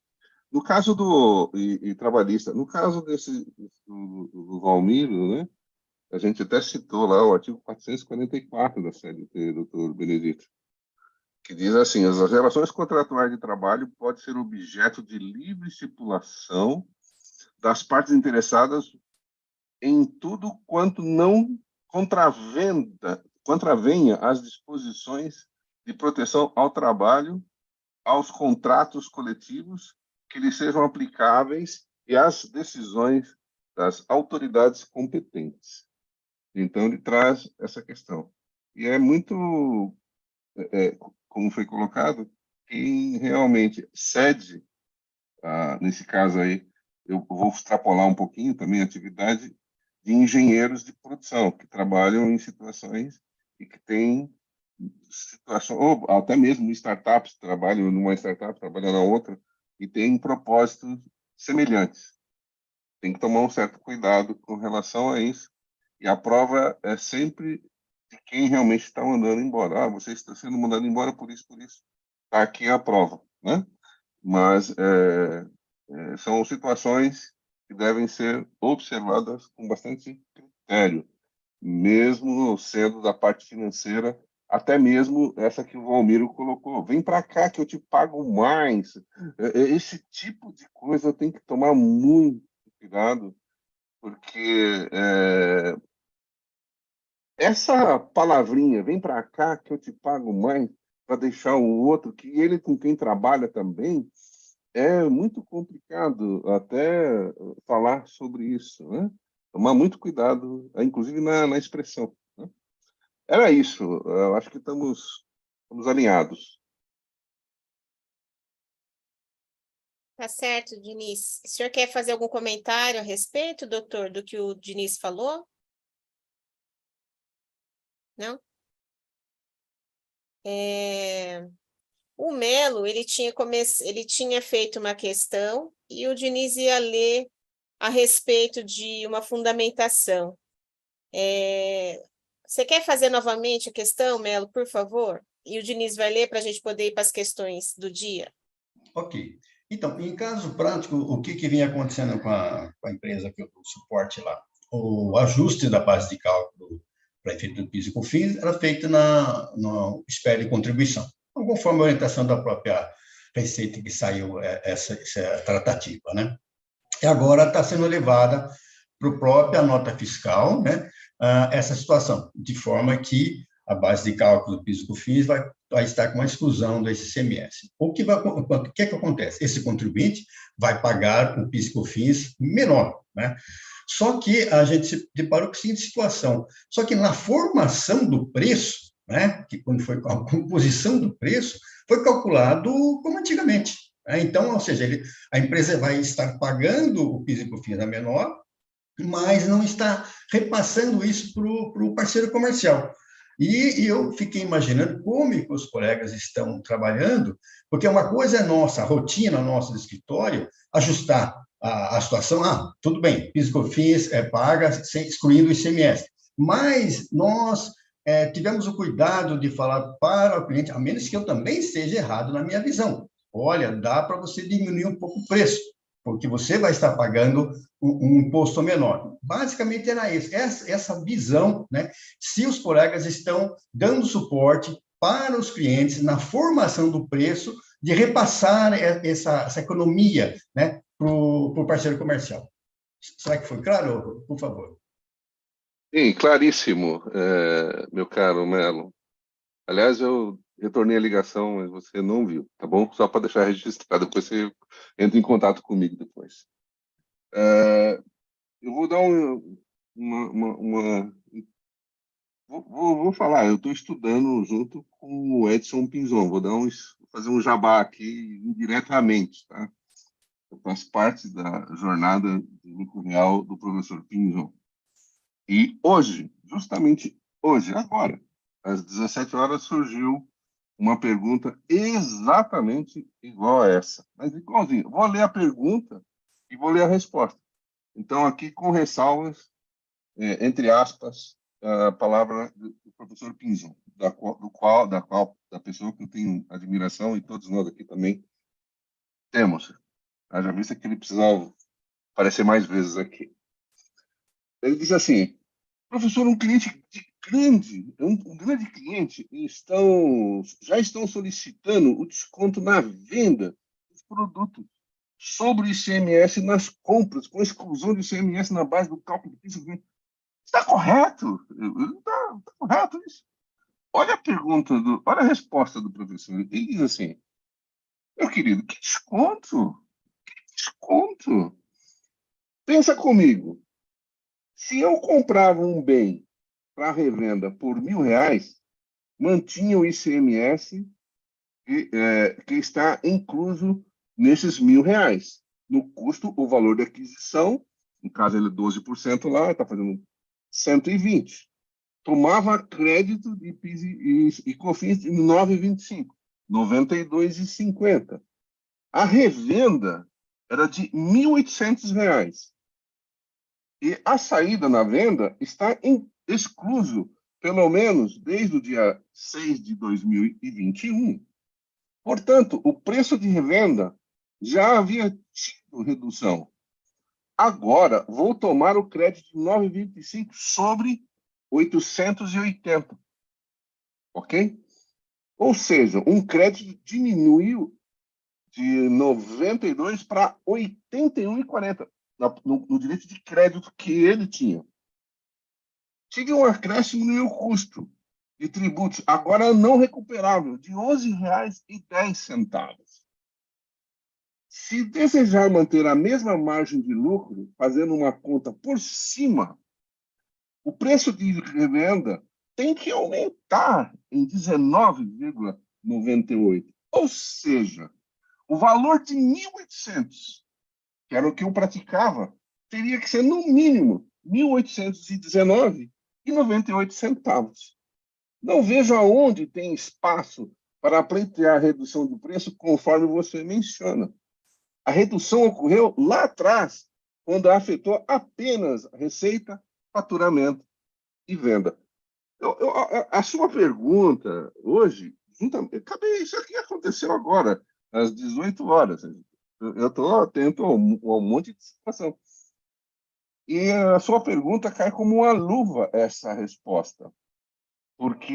No caso e trabalhista, no caso do Valmiro, né, a gente até citou lá o artigo 444 da CLT, doutor Benedito. que diz assim: as relações contratuais de trabalho podem ser objeto de livre estipulação das partes interessadas em tudo quanto não contravenha as disposições de proteção ao trabalho, aos contratos coletivos que lhes sejam aplicáveis e às decisões das autoridades competentes. Então, ele traz essa questão. E é muito, como foi colocado, quem realmente cede, nesse caso aí, eu vou extrapolar um pouquinho também a atividade de engenheiros de produção, que trabalham em situações e que têm situações, ou até mesmo startups, trabalham numa startup, trabalham na outra, e têm propósitos semelhantes. Tem que tomar um certo cuidado com relação a isso. E a prova é sempre de quem realmente está mandando embora. Você está sendo mandado embora por isso, por isso. Está aqui a prova, né? Mas são situações que devem ser observadas com bastante critério, mesmo sendo da parte financeira, até mesmo essa que o Valmiro colocou. Vem para cá que eu te pago mais. Esse tipo de coisa tem que tomar muito cuidado, porque essa palavrinha, vem para cá que eu te pago mais, para deixar o outro, que ele com quem trabalha também, é muito complicado até falar sobre isso, né? Tomar muito cuidado, inclusive na expressão, né? Era isso, eu acho que estamos alinhados. Tá certo, Diniz. O senhor quer fazer algum comentário a respeito, doutor, do que o Diniz falou? Não? O Melo, ele tinha feito uma questão e o Diniz ia ler a respeito de uma fundamentação. Você quer fazer novamente a questão, Melo, por favor? E o Diniz vai ler para a gente poder ir para as questões do dia. Ok. Então, em caso prático, o que vinha acontecendo com a empresa que eu dou suporte lá? O ajuste da base de cálculo para efeito do PIS e COFINS era feito no espécie de contribuição, conforme a orientação da própria Receita que saiu essa tratativa, né? E agora está sendo levada para a própria nota fiscal, né, essa situação, de forma que a base de cálculo do PIS e COFINS vai estar com a exclusão do ICMS. O que acontece? Esse contribuinte vai pagar o PIS e COFINS menor, né? Só que a gente se deparou com a seguinte situação, só que na formação do preço, né, que quando foi a composição do preço, foi calculado como antigamente. Então, ou seja, a empresa vai estar pagando o PIS e COFINS a menor, mas não está repassando isso para o parceiro comercial. E eu fiquei imaginando como que os colegas estão trabalhando, porque uma coisa é nossa, a rotina nossa do escritório, ajustar a situação, tudo bem, PIS e COFINS paga excluindo o ICMS, mas nós tivemos o cuidado de falar para o cliente, a menos que eu também esteja errado na minha visão, olha, dá para você diminuir um pouco o preço, porque você vai estar pagando um imposto menor. Basicamente era isso, essa visão, né? Se os colegas estão dando suporte para os clientes na formação do preço, de repassar essa economia, né, para o parceiro comercial. Será que foi claro? Por favor. Sim, claríssimo, meu caro Melo. Aliás, eu retornei a ligação, mas você não viu, tá bom? Só para deixar registrado, depois você entra em contato comigo depois. Eu vou dar vou falar, eu estou estudando junto com o Edson Pinzon, vou fazer um jabá aqui indiretamente, tá? Eu faço parte da jornada de lucro real do professor Pinzon. E hoje, justamente hoje, agora, às 17 horas, surgiu uma pergunta exatamente igual a essa, mas igualzinho. Vou ler a pergunta e vou ler a resposta. Então, aqui com ressalvas, entre aspas, a palavra do professor Pinzon, da pessoa que eu tenho admiração e todos nós aqui também temos. Haja vista que ele precisava aparecer mais vezes aqui. Ele diz assim: professor, um cliente um grande cliente já estão solicitando o desconto na venda dos produtos sobre o ICMS nas compras, com exclusão do ICMS na base do cálculo de PIS. Está correto? Está correto isso? Olha a resposta do professor. Ele diz assim: meu querido, que desconto? Que desconto? Pensa comigo. Se eu comprava um bem para revenda por R$ 1.000, mantinha o ICMS que está incluso nesses R$ 1.000. No custo, o valor da aquisição, no caso ele é 12% lá, está fazendo 120. Tomava crédito de PIS e COFINS de 9,25, R$ 92,50. A revenda era de R$ 1.800. E a saída na venda está excluso, pelo menos desde o dia 6 de 2021. Portanto, o preço de revenda já havia tido redução. Agora, vou tomar o crédito de 9,25 sobre 880. Ok? Ou seja, um crédito diminuiu de 92 para 81,40 no direito de crédito que ele tinha. Tive um acréscimo no meu custo de tributos, agora não recuperável, de R$ 11,10. Se desejar manter a mesma margem de lucro, fazendo uma conta por cima, o preço de revenda tem que aumentar em 19,98. Ou seja, o valor de 1.800, que era o que eu praticava, teria que ser, no mínimo, R$ 1.819,98. Não vejo aonde tem espaço para pleitear a redução do preço, conforme você menciona. A redução ocorreu lá atrás, quando afetou apenas receita, faturamento e venda. A sua pergunta hoje, isso aqui aconteceu agora, às 18 horas. Eu estou atento a um monte de situação. E a sua pergunta cai como uma luva, essa resposta. Porque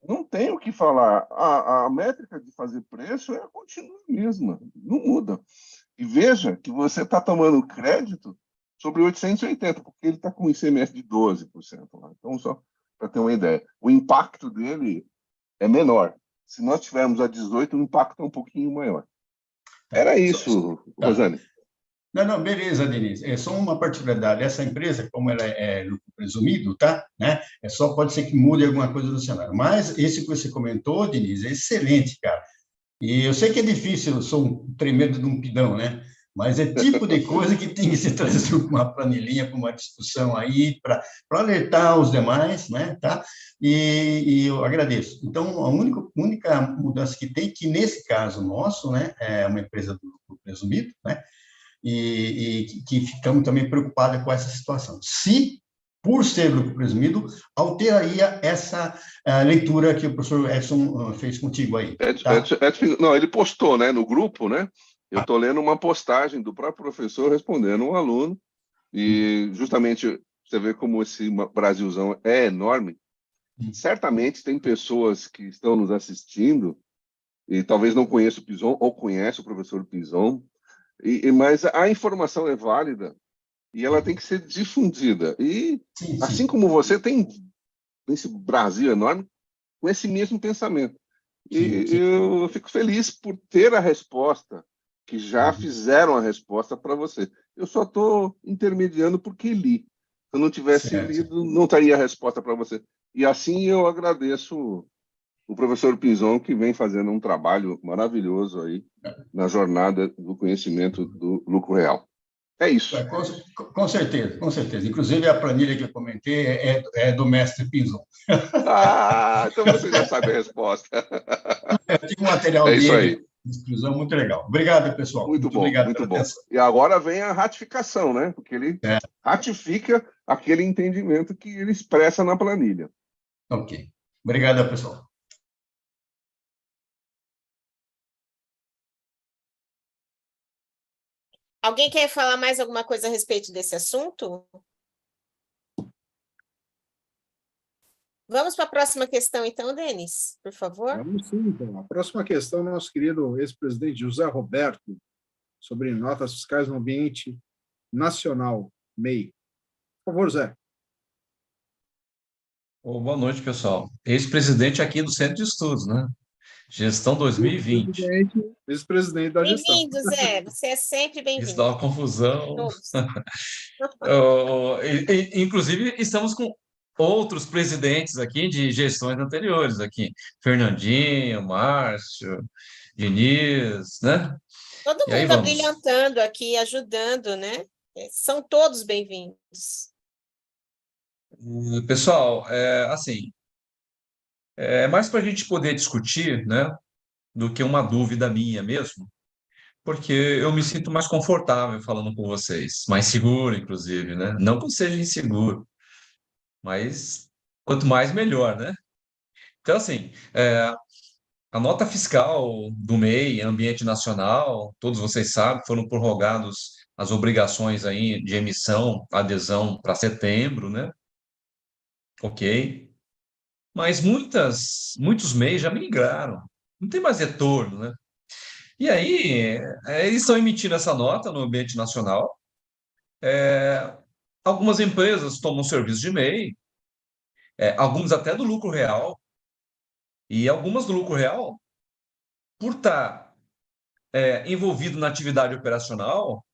não tem o que falar. A métrica de fazer preço continua a mesma, não muda. E veja que você está tomando crédito sobre 880, porque ele está com um ICMS de 12% lá. Então, só para ter uma ideia, o impacto dele é menor. Se nós tivermos a 18, o impacto é um pouquinho maior. Era isso, Rosane. Não, beleza, Denise. É só uma particularidade. Essa empresa, como ela é lucro presumido, tá? Né? Só pode ser que mude alguma coisa no cenário. Mas esse que você comentou, Denise, é excelente, cara. E eu sei que é difícil, eu sou um tremendo de um pidão, né? Mas é tipo de coisa que tem que ser trazido para uma planilhinha, para uma discussão aí, para alertar os demais, né? Tá? E eu agradeço. Então, a única mudança que tem, que nesse caso nosso, né, é uma empresa do lucro presumido, né? E que ficamos também preocupados com essa situação. Se, por ser lucro presumido, alteraria essa leitura que o professor Edson fez contigo aí. Tá? Não, ele postou, né, no grupo, né? Eu estou lendo uma postagem do próprio professor respondendo um aluno, e justamente você vê como esse Brasilzão é enorme. Certamente tem pessoas que estão nos assistindo e talvez não conheçam o Pison ou conhecem o professor Pison, mas a informação é válida e ela tem que ser difundida. E, sim. Assim como você tem nesse Brasil enorme, com esse mesmo pensamento. E sim. Eu fico feliz por ter a resposta, que já fizeram a resposta para você. Eu só estou intermediando porque li. Se eu não tivesse lido, não teria a resposta para você. E assim eu agradeço o professor Pison, que vem fazendo um trabalho maravilhoso aí na jornada do conhecimento do lucro real. É isso. Com certeza, com certeza. Inclusive, a planilha que eu comentei é do mestre Pison. Então você já sabe a resposta. Eu tive um material dele. É isso aí. De exclusão muito legal. Obrigado, pessoal. Muito bom, obrigado muito bom. Atenção. E agora vem a ratificação, né? Porque ele ratifica aquele entendimento que ele expressa na planilha. Ok. Obrigado, pessoal. Alguém quer falar mais alguma coisa a respeito desse assunto? Vamos para a próxima questão, então, Denis, por favor. Vamos sim, então. A próxima questão, nosso querido ex-presidente José Roberto, sobre notas fiscais no ambiente nacional, MEI. Por favor, Zé. Boa noite, pessoal. Ex-presidente aqui do Centro de Estudos, né? Gestão 2020. Vice-presidente da gestão. Bem-vindo, Zé. Você é sempre bem-vindo. Isso dá uma confusão. Inclusive, estamos com outros presidentes aqui de gestões anteriores aqui. Fernandinho, Márcio, Diniz, né? Todo mundo abrilhantando aqui, ajudando, né? São todos bem-vindos. Pessoal, assim, é mais para a gente poder discutir, né, do que uma dúvida minha mesmo, porque eu me sinto mais confortável falando com vocês, mais seguro, inclusive, né? Não que eu seja inseguro, mas quanto mais, melhor, né? Então, assim, a nota fiscal do MEI, Ambiente Nacional, todos vocês sabem, foram prorrogados as obrigações aí de emissão, adesão para setembro, né? Ok. Mas muitos MEIs já migraram, não tem mais retorno, né? E aí, eles estão emitindo essa nota no ambiente nacional. Algumas empresas tomam serviço de MEI, algumas até do lucro real, e algumas do lucro real, por estar envolvido na atividade operacional,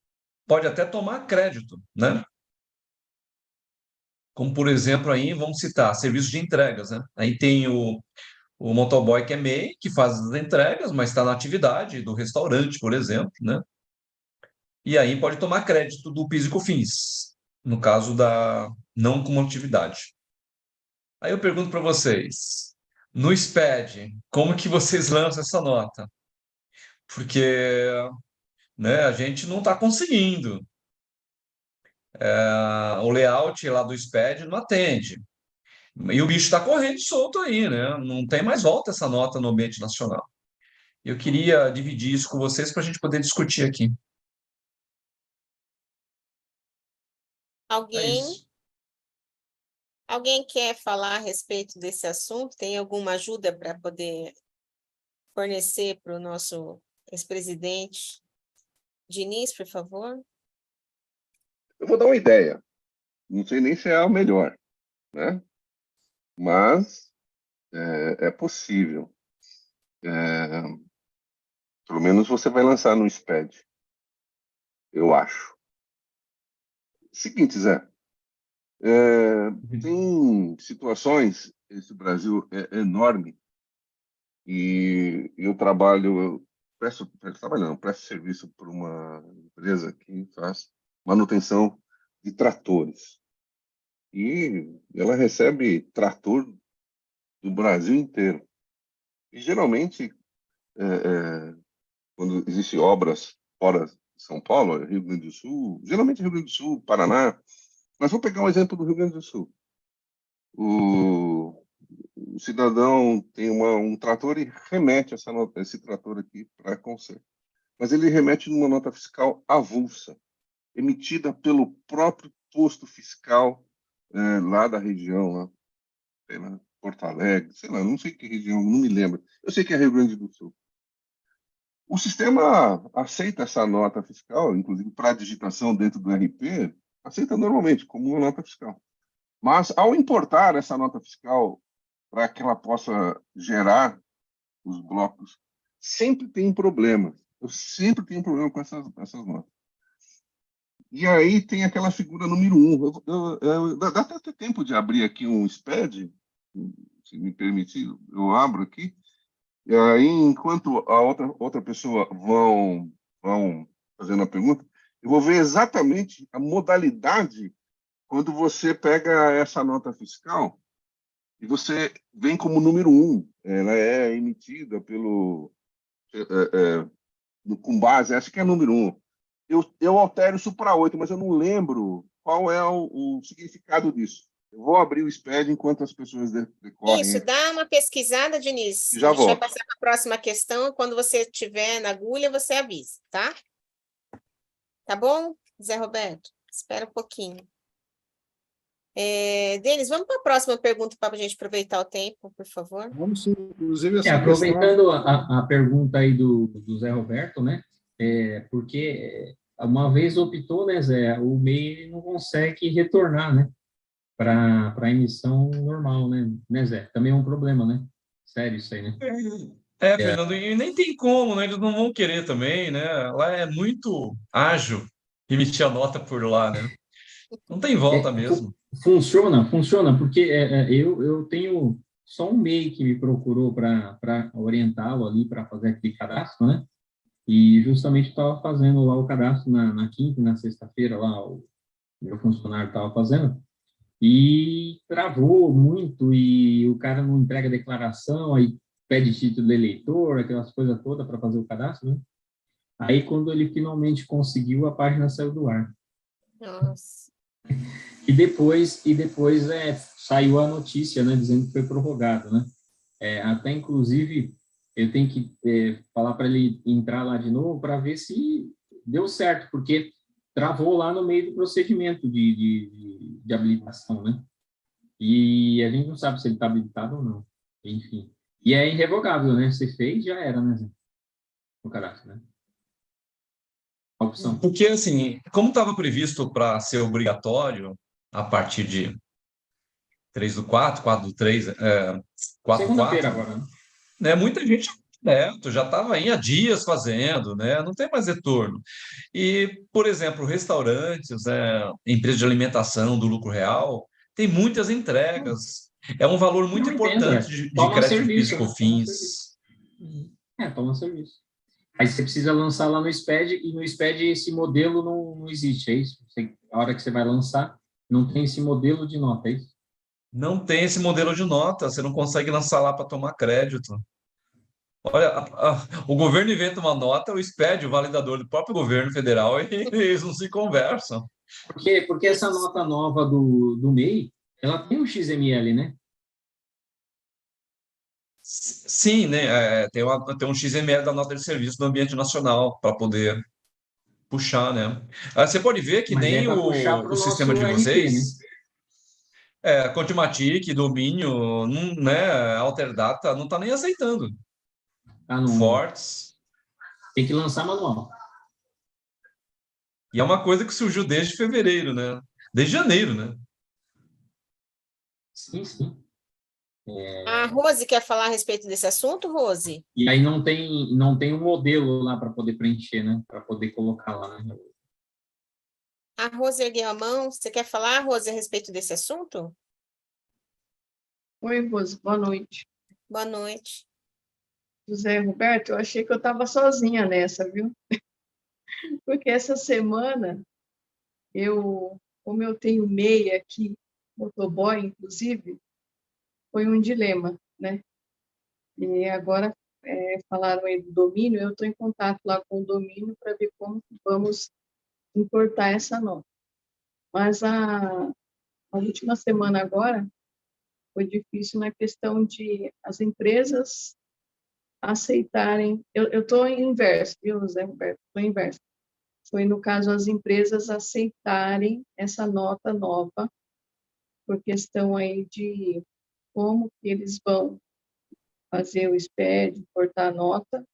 pode até tomar crédito, né? Como, por exemplo, aí, vamos citar, serviço de entregas, né? Aí tem o motoboy que é MEI, que faz as entregas, mas está na atividade do restaurante, por exemplo, né? E aí pode tomar crédito do PIS e COFINS, no caso da não cumulatividade. Aí eu pergunto para vocês, no SPED, como que vocês lançam essa nota? Porque, né, a gente não está conseguindo. O layout lá do SPED não atende. E o bicho está correndo solto aí, né? Não tem mais volta essa nota no ambiente nacional. Eu queria dividir isso com vocês para a gente poder discutir aqui. Alguém quer falar a respeito desse assunto? Tem alguma ajuda para poder fornecer para o nosso ex-presidente? Diniz, por favor. Eu vou dar uma ideia. Não sei nem se é a melhor, né? Mas é possível. Pelo menos você vai lançar no SPED. Eu acho. Seguinte, Zé. Tem situações, esse Brasil é enorme, e eu presto serviço para uma empresa que faz manutenção de tratores. E ela recebe trator do Brasil inteiro. E geralmente, quando existem obras fora de São Paulo, Rio Grande do Sul, geralmente Rio Grande do Sul, Paraná, mas vou pegar um exemplo do Rio Grande do Sul. O cidadão tem um trator e remete esse trator aqui para conserto. Mas ele remete numa nota fiscal avulsa, emitida pelo próprio posto fiscal lá da região, lá, sei lá, Porto Alegre, sei lá, não sei que região, não me lembro. Eu sei que é Rio Grande do Sul. O sistema aceita essa nota fiscal, inclusive para digitação dentro do RP, aceita normalmente como uma nota fiscal. Mas, ao importar essa nota fiscal para que ela possa gerar os blocos, sempre tem problema. Eu sempre tenho problema com essas notas. E aí tem aquela figura número 1. Dá até tempo de abrir aqui um SPED, se me permitir, eu abro aqui. E aí, enquanto a outra pessoa vão fazendo a pergunta, eu vou ver exatamente a modalidade quando você pega essa nota fiscal e você vem como número 1. Ela é emitida com base, acho que é número 1. Eu altero isso para 8, mas eu não lembro qual é o significado disso. Eu vou abrir o SPED enquanto as pessoas decorrem. Isso, dá uma pesquisada, Diniz. Já a gente volto. vai passar para a próxima questão. Quando você estiver na agulha, você avisa, tá? Tá bom, Zé Roberto? Espera um pouquinho. Denis, vamos para a próxima pergunta para a gente aproveitar o tempo, por favor. Vamos sim, inclusive essa aproveitando a pergunta aí do Zé Roberto, né? Porque uma vez optou, né, Zé, o MEI não consegue retornar, né? Para a emissão normal, né, Zé? Também é um problema, né? Sério isso aí, né? Fernando, e nem tem como, né? Eles não vão querer também, né? Lá é muito ágil emitir a nota por lá, né? Não tem volta mesmo. Funciona, porque eu tenho só um MEI que me procurou para orientá-lo ali para fazer aquele cadastro, né? E justamente estava fazendo lá o cadastro na quinta e na sexta-feira, lá o meu funcionário estava fazendo, e travou muito, e o cara não entrega declaração, aí pede título de eleitor, aquelas coisas todas para fazer o cadastro, né? Aí, quando ele finalmente conseguiu, a página saiu do ar. Nossa. E depois saiu a notícia, né, dizendo que foi prorrogado, né? Até, inclusive, eu tenho que falar para ele entrar lá de novo para ver se deu certo, porque travou lá no meio do procedimento de habilitação, né? E a gente não sabe se ele está habilitado ou não. Enfim. E é irrevogável, né? Você fez, já era, né, Zé? O cadastro, né? A opção. Porque, assim, como estava previsto para ser obrigatório a partir de 3/4, 4/3, 4/4, segunda-feira agora, né? Muita gente já estava aí há dias fazendo, né? Não tem mais retorno. E, por exemplo, restaurantes, empresas de alimentação do lucro real, tem muitas entregas. É um valor muito importante de crédito de PIS/COFINS. Toma serviço. Aí você precisa lançar lá no SPED, e no SPED esse modelo não existe, é isso? A hora que você vai lançar, não tem esse modelo de nota, é isso? Não tem esse modelo de nota, você não consegue lançar lá para tomar crédito. Olha, o governo inventa uma nota, o SPED, o validador do próprio governo federal, e eles não se conversam. Porque essa nota nova do MEI, ela tem um XML, né? Sim, né? Tem um XML da nota de serviço do ambiente nacional para poder puxar, né? Você pode ver que Mas nem o sistema de vocês, né? Contimatic, Domínio, né? Alterdata, não está nem aceitando. Não. Fortes. Tem que lançar manual. E é uma coisa que surgiu desde fevereiro, né? Desde janeiro, né? Sim. A Rose quer falar a respeito desse assunto, Rose? E aí não tem um modelo lá para poder preencher, né? Para poder colocar lá, né? A Rose ergueu a mão. Você quer falar, Rose, a respeito desse assunto? Oi, Rose. Boa noite. Boa noite. José Roberto, eu achei que eu estava sozinha nessa, viu? Porque essa semana, como eu tenho MEI aqui, motoboy, inclusive, foi um dilema, né? E agora falaram aí do domínio, eu estou em contato lá com o domínio para ver como vamos importar essa nota. Mas a última semana agora foi difícil na questão de as empresas aceitarem. Eu estou em inverso, viu, Zé Roberto? Estou em inverso. Foi, no caso, as empresas aceitarem essa nota nova, por questão aí de como que eles vão fazer o SPED, importar a nota,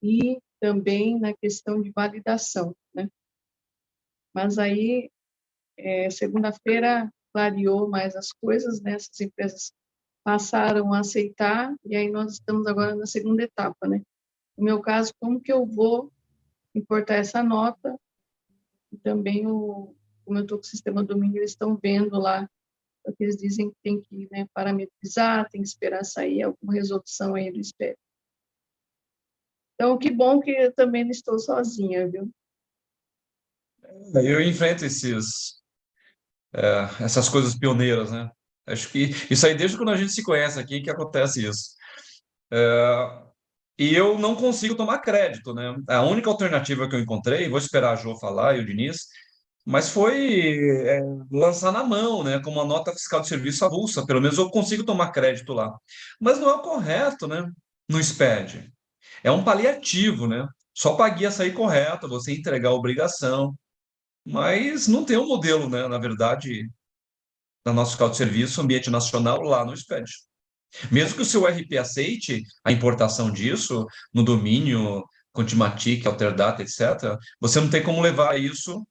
e também na questão de validação, né? Mas aí, segunda-feira, clareou mais as coisas, né? Essas empresas passaram a aceitar, e aí nós estamos agora na segunda etapa, né? No meu caso, como que eu vou importar essa nota? E também, como eu estou com o sistema domínio, eles estão vendo lá, porque eles dizem que tem que, né, parametrizar, tem que esperar sair alguma resolução aí do SPED. Então, que bom que eu também não estou sozinha, viu? Eu enfrento essas coisas pioneiras, né? Acho que isso aí, desde quando a gente se conhece aqui, que acontece isso. E eu não consigo tomar crédito, né? A única alternativa que eu encontrei, vou esperar a Jo falar e o Diniz, mas foi lançar na mão, né? Com uma nota fiscal de serviço avulsa. Pelo menos eu consigo tomar crédito lá. Mas não é o correto, né? No SPED. É um paliativo, né? Só para a guia sair correta, você entregar a obrigação. Mas não tem um modelo, né? Na verdade, na nossa fiscal de serviço, ambiente nacional, lá no SPED. Mesmo que o seu RP aceite a importação disso no domínio Contimatic, Alterdata, etc., você não tem como levar isso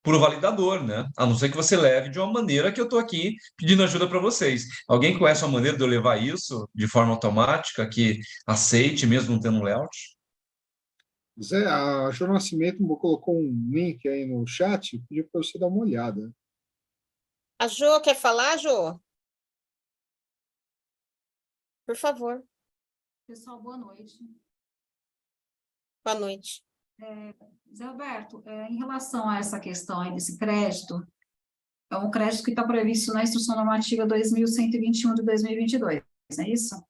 para o validador, né? A não ser que você leve de uma maneira que eu estou aqui pedindo ajuda para vocês. Alguém conhece uma maneira de eu levar isso de forma automática, que aceite mesmo não tendo um layout? Zé, a Jo Nascimento colocou um link aí no chat, pediu para você dar uma olhada. A Jo, quer falar, Jo? Por favor. Pessoal, boa noite. Boa noite. Zé Alberto, em relação a essa questão aí desse crédito, é um crédito que está previsto na Instrução Normativa 2121 de 2022, não é isso?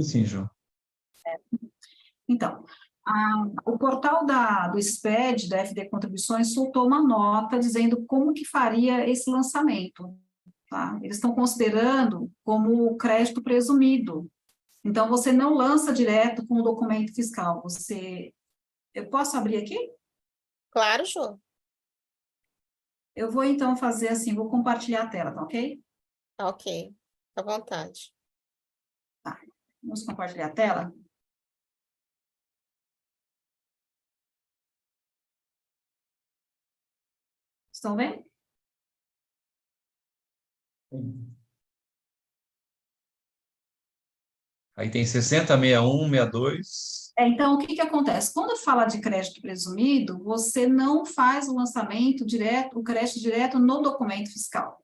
Sim, João. Então, o portal do SPED, da FD Contribuições, soltou uma nota dizendo como que faria esse lançamento. Tá? Eles estão considerando como crédito presumido. Então, você não lança direto com o documento fiscal. Eu posso abrir aqui? Claro, Jo. Eu vou, então, fazer assim, vou compartilhar a tela, tá ok? Tá ok. Fica à vontade. Tá. Vamos compartilhar a tela? Estão vendo? Aí tem 60, 61, 62. Então, o que acontece? Quando fala de crédito presumido, você não faz o lançamento direto, o crédito direto no documento fiscal.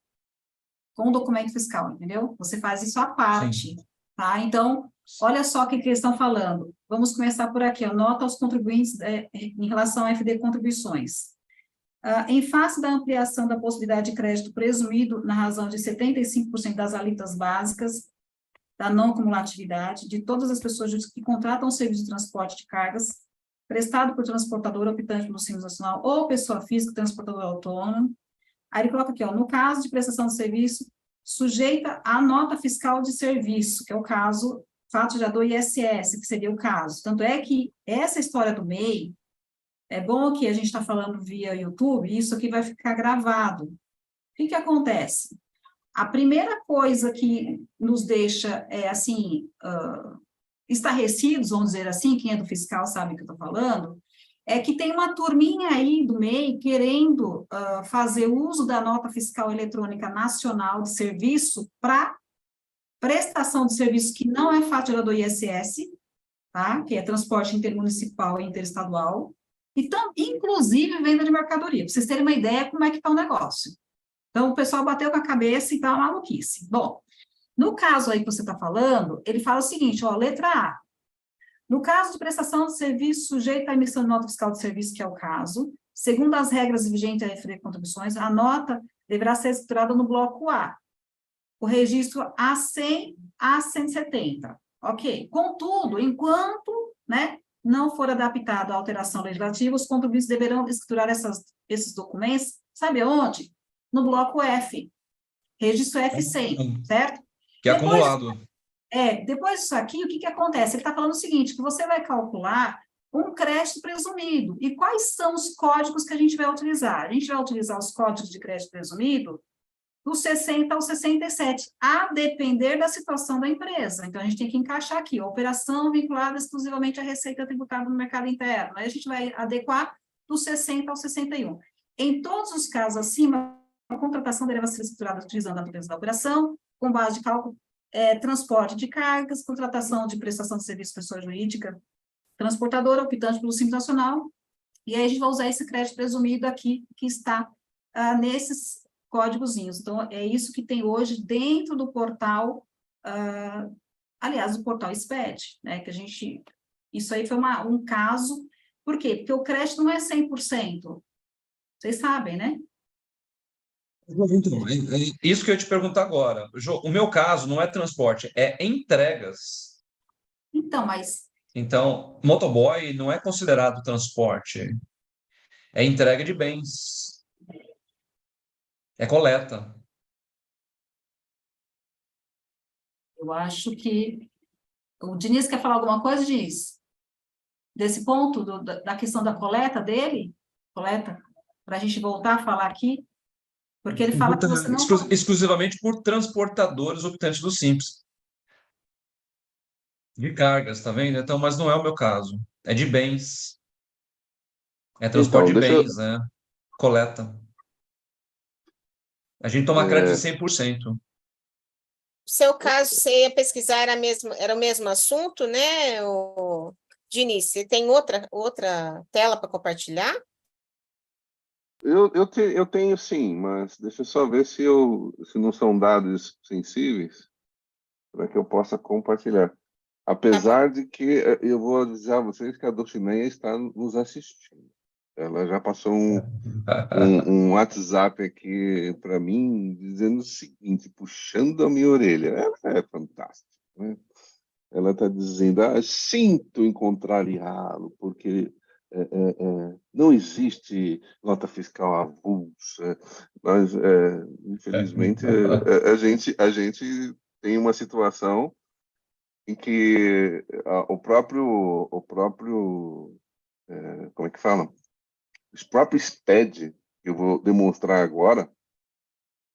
Com o documento fiscal, entendeu? Você faz isso à parte, tá? Então, olha só o que eles estão falando. Vamos começar por aqui, ó, nota aos contribuintes em relação à FD Contribuições. Em face da ampliação da possibilidade de crédito presumido na razão de 75% das alíquotas básicas, da não cumulatividade, de todas as pessoas que contratam o serviço de transporte de cargas, prestado por transportador optante pelo Simples Nacional ou pessoa física transportador autônomo. Aí ele coloca aqui, ó, no caso de prestação de serviço, sujeita à nota fiscal de serviço, que é o caso, fato gerador ISS, que seria o caso. Tanto é que essa história do MEI, é bom que a gente está falando via YouTube, isso aqui vai ficar gravado. O que acontece? A primeira coisa que nos deixa, assim, estarrecidos, vamos dizer assim, quem é do fiscal sabe o que eu estou falando, é que tem uma turminha aí do MEI querendo fazer uso da nota fiscal eletrônica nacional de serviço para prestação de serviço que não é fatura do ISS, tá? Que é transporte intermunicipal e interestadual, e inclusive venda de mercadoria, para vocês terem uma ideia como é que está o negócio. Então, o pessoal bateu com a cabeça e tá uma maluquice. Bom, no caso aí que você está falando, ele fala o seguinte, ó, letra A. No caso de prestação de serviço sujeita à emissão de nota fiscal de serviço, que é o caso, segundo as regras vigentes da FD Contribuições, a nota deverá ser escriturada no bloco A. O registro A100 a 170. Ok. Contudo, enquanto, né, não for adaptado à alteração legislativa, os contribuintes deverão escriturar esses documentos, sabe onde? No bloco F, registro F100, certo? Que é acumulado. Depois disso aqui, o que acontece? Ele está falando o seguinte, que você vai calcular um crédito presumido. E quais são os códigos que a gente vai utilizar? A gente vai utilizar os códigos de crédito presumido do 60 ao 67, a depender da situação da empresa. Então, a gente tem que encaixar aqui, operação vinculada exclusivamente à receita tributável no mercado interno. Aí a gente vai adequar do 60 ao 61. Em todos os casos acima, a contratação deve ser estruturada utilizando a natureza da operação, com base de cálculo, transporte de cargas, contratação de prestação de serviço pessoa jurídica, transportadora, optante pelo Simples Nacional, e aí a gente vai usar esse crédito presumido aqui, que está nesses códigozinhos. Então, é isso que tem hoje dentro do portal, aliás, do portal SPED, né, que a gente, isso aí foi um caso, por quê? Porque o crédito não é 100%, vocês sabem, né? Então, isso que eu ia te perguntar agora. O meu caso não é transporte, é entregas. Então, mas... Então, motoboy não é considerado transporte. É entrega de bens. É coleta. Eu acho que... O Diniz quer falar alguma coisa, Diniz? Desse ponto, da questão da coleta dele? Coleta? Para a gente voltar a falar aqui? Porque ele fala que você não... Exclusivamente por transportadores optantes do Simples. De cargas, tá vendo? Então, mas não é o meu caso. É de bens. É transporte Então, de bens, né? Coleta. A gente toma crédito de 100%. No seu caso, você ia pesquisar, era o mesmo assunto, né, Diniz? Você tem outra tela para compartilhar? Eu tenho sim, mas deixa eu só ver se não são dados sensíveis para que eu possa compartilhar. Apesar de que eu vou avisar vocês que a Dulcineia está nos assistindo. Ela já passou um WhatsApp aqui para mim dizendo o seguinte, puxando a minha orelha. Ela é fantástica, né? Ela está dizendo, sinto em contrariá-lo, porque não existe nota fiscal avulsa, mas, infelizmente, a gente tem uma situação em que o próprio como é que fala? O próprio SPED, que eu vou demonstrar agora,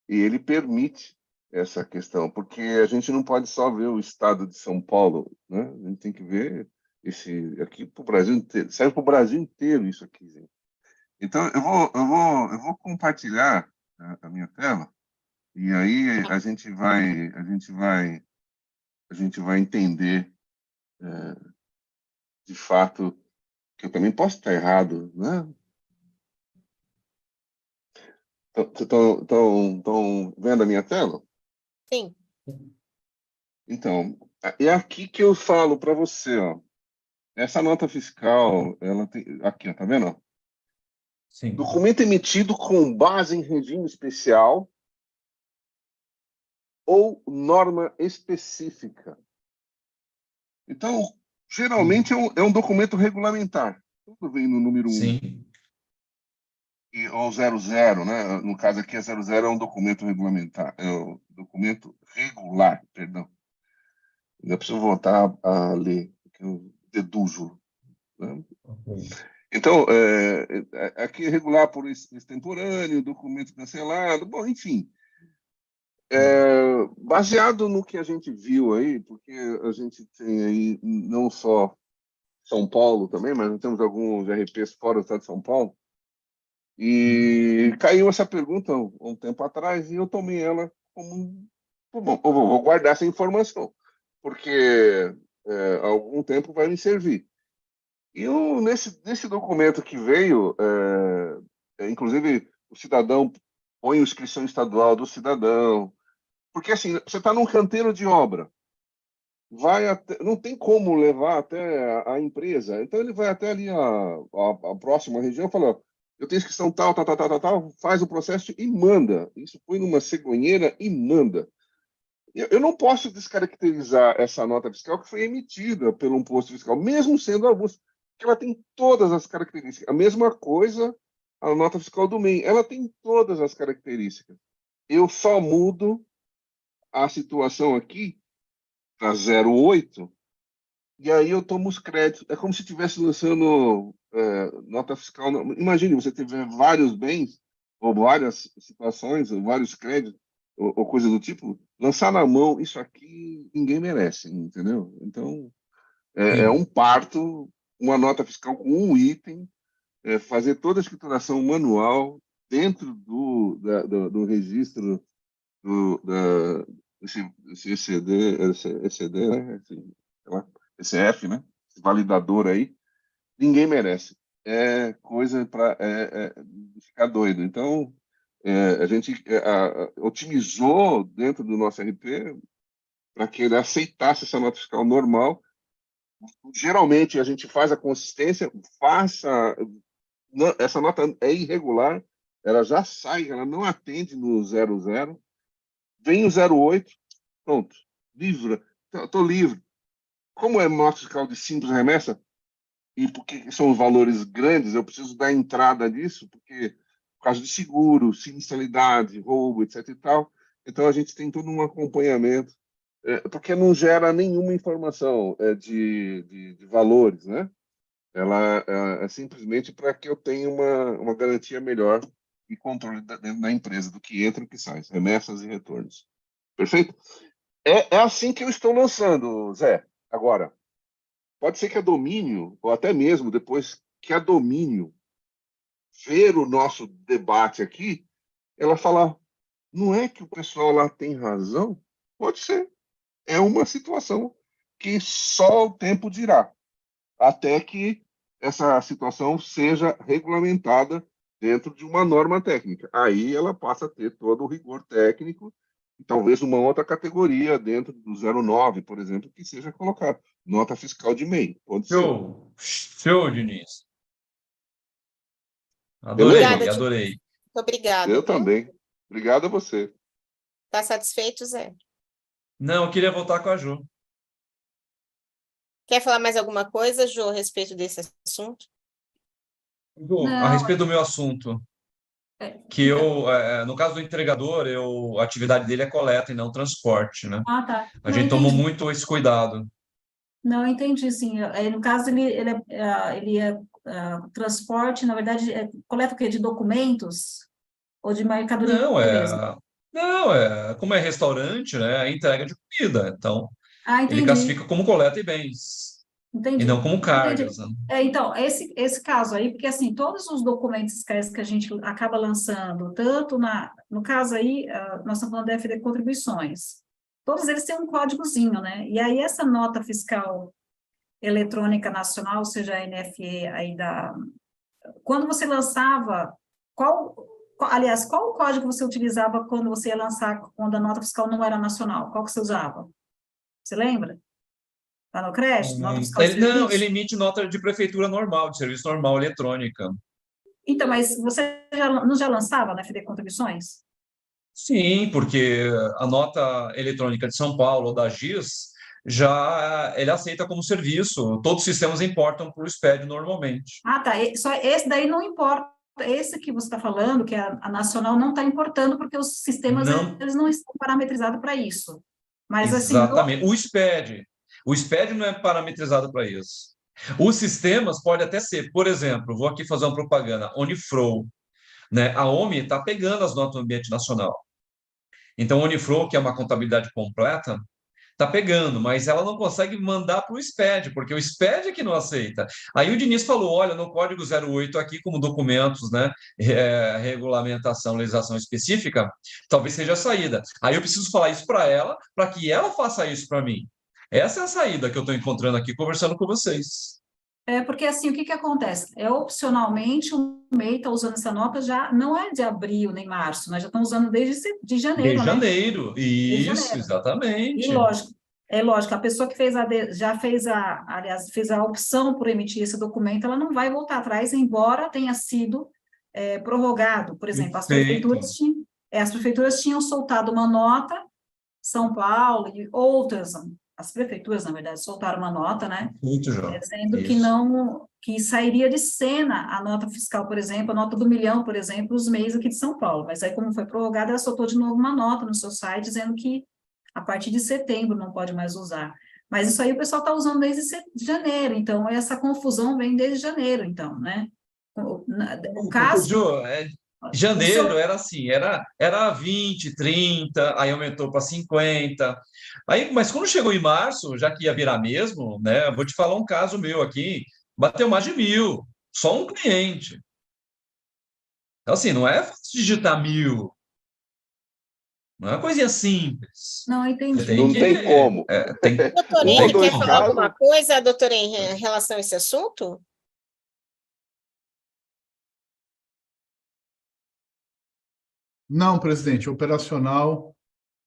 e ele permite essa questão, porque a gente não pode só ver o estado de São Paulo, né? A gente tem que ver esse aqui para o Brasil inteiro, serve para o Brasil inteiro isso aqui, gente. Então eu vou compartilhar a minha tela e aí a gente vai entender de fato que eu também posso estar errado, né? Estão vendo a minha tela? Sim. Então, é aqui que eu falo para você, ó. Essa nota fiscal, ela tem aqui, ó, tá vendo? Sim. Documento emitido com base em regime especial ou norma específica. Então, geralmente é um documento regulamentar. Tudo vem no número 1. Sim. Ou 00, né? No caso aqui, 00 é um documento regulamentar. É um documento regular, perdão. Ainda preciso voltar a ler, porque eu deduzo. Né? Okay. Então, aqui é regular por extemporâneo, documento cancelado, bom, enfim. Baseado no que a gente viu aí, porque a gente tem aí não só São Paulo também, mas nós temos alguns RPs fora do estado de São Paulo, e caiu essa pergunta um tempo atrás e eu tomei ela como... Bom, eu vou guardar essa informação, porque há algum tempo vai me servir. E nesse documento que veio, inclusive o cidadão põe a inscrição estadual do cidadão, porque assim, você está num canteiro de obra, não tem como levar até a empresa, então ele vai até ali a próxima região e fala, ó, eu tenho inscrição tal, faz o processo e manda. Isso põe numa cegonheira e manda. Eu não posso descaracterizar essa nota fiscal que foi emitida pelo imposto fiscal, mesmo sendo avulsa, porque ela tem todas as características. A mesma coisa a nota fiscal do MEI, ela tem todas as características. Eu só mudo a situação aqui para 08, e aí eu tomo os créditos. É como se estivesse lançando nota fiscal. Imagine, você tiver vários bens, ou várias situações, ou vários créditos, ou coisa do tipo, lançar na mão, isso aqui ninguém merece, entendeu? Então, é um parto, uma nota fiscal com um item, fazer toda a escrituração manual dentro do registro esse ECD, né? Esse F, né? Esse validador aí, ninguém merece. É coisa para ficar doido. Então, a gente otimizou dentro do nosso RP para que ele aceitasse essa nota fiscal normal. Geralmente, a gente faz a consistência, essa nota é irregular, ela já sai, ela não atende no 00, vem o 08, pronto, livre, estou livre. Como é nota fiscal de simples remessa, e porque são os valores grandes, eu preciso dar entrada nisso, porque por causa de seguro, sinistralidade, roubo, etc. e tal. Então, a gente tem todo um acompanhamento, porque não gera nenhuma informação de valores, né? Ela é simplesmente para que eu tenha uma garantia melhor e controle dentro da empresa, do que entra e o que sai, remessas e retornos. Perfeito? É assim que eu estou lançando, Zé. Agora, pode ser que a Domínio, ou até mesmo depois que a Domínio ver o nosso debate aqui, ela falar, não é que o pessoal lá tem razão? Pode ser. É uma situação que só o tempo dirá, até que essa situação seja regulamentada dentro de uma norma técnica. Aí ela passa a ter todo o rigor técnico e talvez uma outra categoria dentro do 09, por exemplo, que seja colocado. Nota fiscal de MEI. Pode ser. Show, Diniz. Beleza? Adorei. Muito obrigada. Eu também. Obrigado a você. Está satisfeito, Zé? Não, eu queria voltar com a Ju. Quer falar mais alguma coisa, Ju, a respeito desse assunto? Ju, a respeito do meu assunto, que eu, no caso do entregador, a atividade dele é coleta e não transporte, né? Ah, tá. A gente tomou muito esse cuidado. Não, entendi, sim. No caso, ele é transporte, na verdade, coleta o quê? De documentos ou de mercadoria mesmo? Como é restaurante, né? É entrega de comida. Então, entendi. ele classifica como coleta e bens. Entendi. E não como cargas. Né? Então, esse caso aí, porque assim, todos os documentos fiscais que a gente acaba lançando, tanto no caso aí, nós estamos falando da FD Contribuições, todos eles têm um códigozinho, né? E aí essa nota fiscal eletrônica nacional, ou seja, a NFE aí quando você lançava, aliás, qual o código você utilizava quando você ia lançar, quando a nota fiscal não era nacional? Qual que você usava? Você lembra? Está no crédito? Nota fiscal de serviço? Não, ele emite nota de prefeitura normal, de serviço normal, eletrônica. Então, mas você não já lançava na FD Contribuições? Sim, porque a nota eletrônica de São Paulo ou da GIS, ele aceita como serviço. Todos os sistemas importam para o SPED normalmente. Tá. Só esse daí não importa. Esse que você está falando, que a nacional, não está importando, porque os sistemas eles não estão parametrizados para isso. Mas, exatamente. Assim, o SPED não é parametrizado para isso. Os sistemas podem até ser, por exemplo, vou aqui fazer uma propaganda, Oniflow, né? A OMI está pegando as notas do ambiente nacional. Então, a Oniflow, que é uma contabilidade completa, está pegando, mas ela não consegue mandar para o SPED, porque o SPED é que não aceita. Aí o Diniz falou, olha, no código 08 aqui, como documentos, né, regulamentação, legislação específica, talvez seja a saída. Aí eu preciso falar isso para ela, para que ela faça isso para mim. Essa é a saída que eu estou encontrando aqui, conversando com vocês. Porque assim, o que acontece? Opcionalmente, o MEI está usando essa nota já, não é de abril nem março, nós já estamos usando desde janeiro, né? Janeiro, isso, exatamente. E lógico, a pessoa que já fez a opção por emitir esse documento, ela não vai voltar atrás, embora tenha sido prorrogado. Por exemplo, as prefeituras tinham soltado uma nota, São Paulo e outras, as prefeituras, na verdade, soltaram uma nota, né? Dizendo que sairia de cena a nota fiscal, por exemplo, a nota do 1 milhão, por exemplo, os MEIs aqui de São Paulo. Mas aí, como foi prorrogada, ela soltou de novo uma nota no seu site, dizendo que a partir de setembro não pode mais usar. Mas isso aí o pessoal está usando desde janeiro, então essa confusão vem desde janeiro, então, né? O caso... Janeiro era assim, era 20, 30, aí aumentou para 50. Mas quando chegou em março, já que ia virar mesmo, né? Vou te falar um caso meu aqui, bateu mais de 1.000, só um cliente. Então, assim, não é fácil digitar 1.000. Não é uma coisinha simples. Não, entendi. Não tem como. Doutor Henrique, quer falar alguma coisa, doutor Henrique, em relação a esse assunto? Não, presidente, operacional,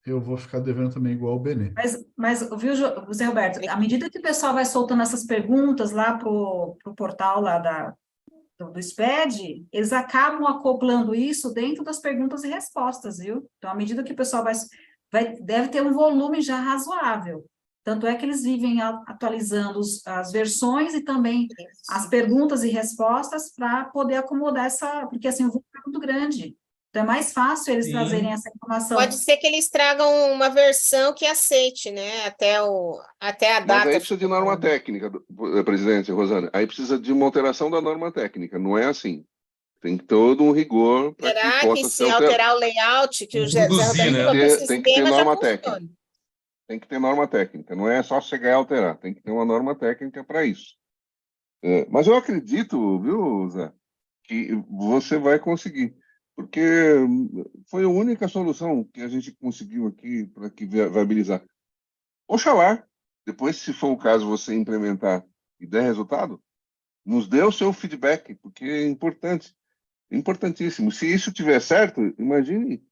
eu vou ficar devendo também igual o Benê. Mas viu, José Roberto, à medida que o pessoal vai soltando essas perguntas lá para o portal lá do SPED, eles acabam acoplando isso dentro das perguntas e respostas, viu? Então, à medida que o pessoal deve ter um volume já razoável. Tanto é que eles vivem atualizando as versões e também as perguntas e respostas para poder acomodar porque assim, o volume é muito grande. Então, é mais fácil eles trazerem essa informação. Pode ser que eles tragam uma versão que aceite, né? Até a data. Mas aí precisa de norma técnica, presidente Rosana. Aí precisa de uma alteração da norma técnica, não é assim. Tem todo um rigor para que Será que possa se ser alterar o layout, que o Zé Reduzir, Roberto né? falou que o tem que ter sistema já norma funciona? técnica. Tem que ter norma técnica. Não é só chegar e alterar. Tem que ter uma norma técnica para isso. Mas eu acredito, viu, Zé, que você vai conseguir. Porque foi a única solução que a gente conseguiu aqui para que viabilizar. Oxalá, depois, se for o caso, você implementar e der resultado, nos dê o seu feedback, porque é importante, importantíssimo. Se isso tiver certo, imagine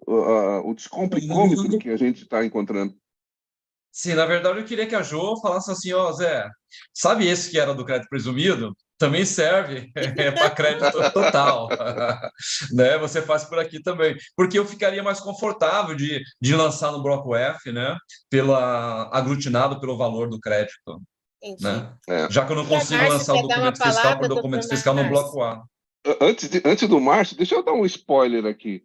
o descomplicômetro que a gente está encontrando. Sim, na verdade, eu queria que a Jo falasse assim, ó, Zé, sabe esse que era do crédito presumido? Também serve para crédito total, né? Você faz por aqui também, porque eu ficaria mais confortável de lançar no bloco F, né? Aglutinado pelo valor do crédito, né? Já que eu não consigo lançar o documento fiscal por documento fiscal no bloco A. Antes do Márcio, deixa eu dar um spoiler aqui.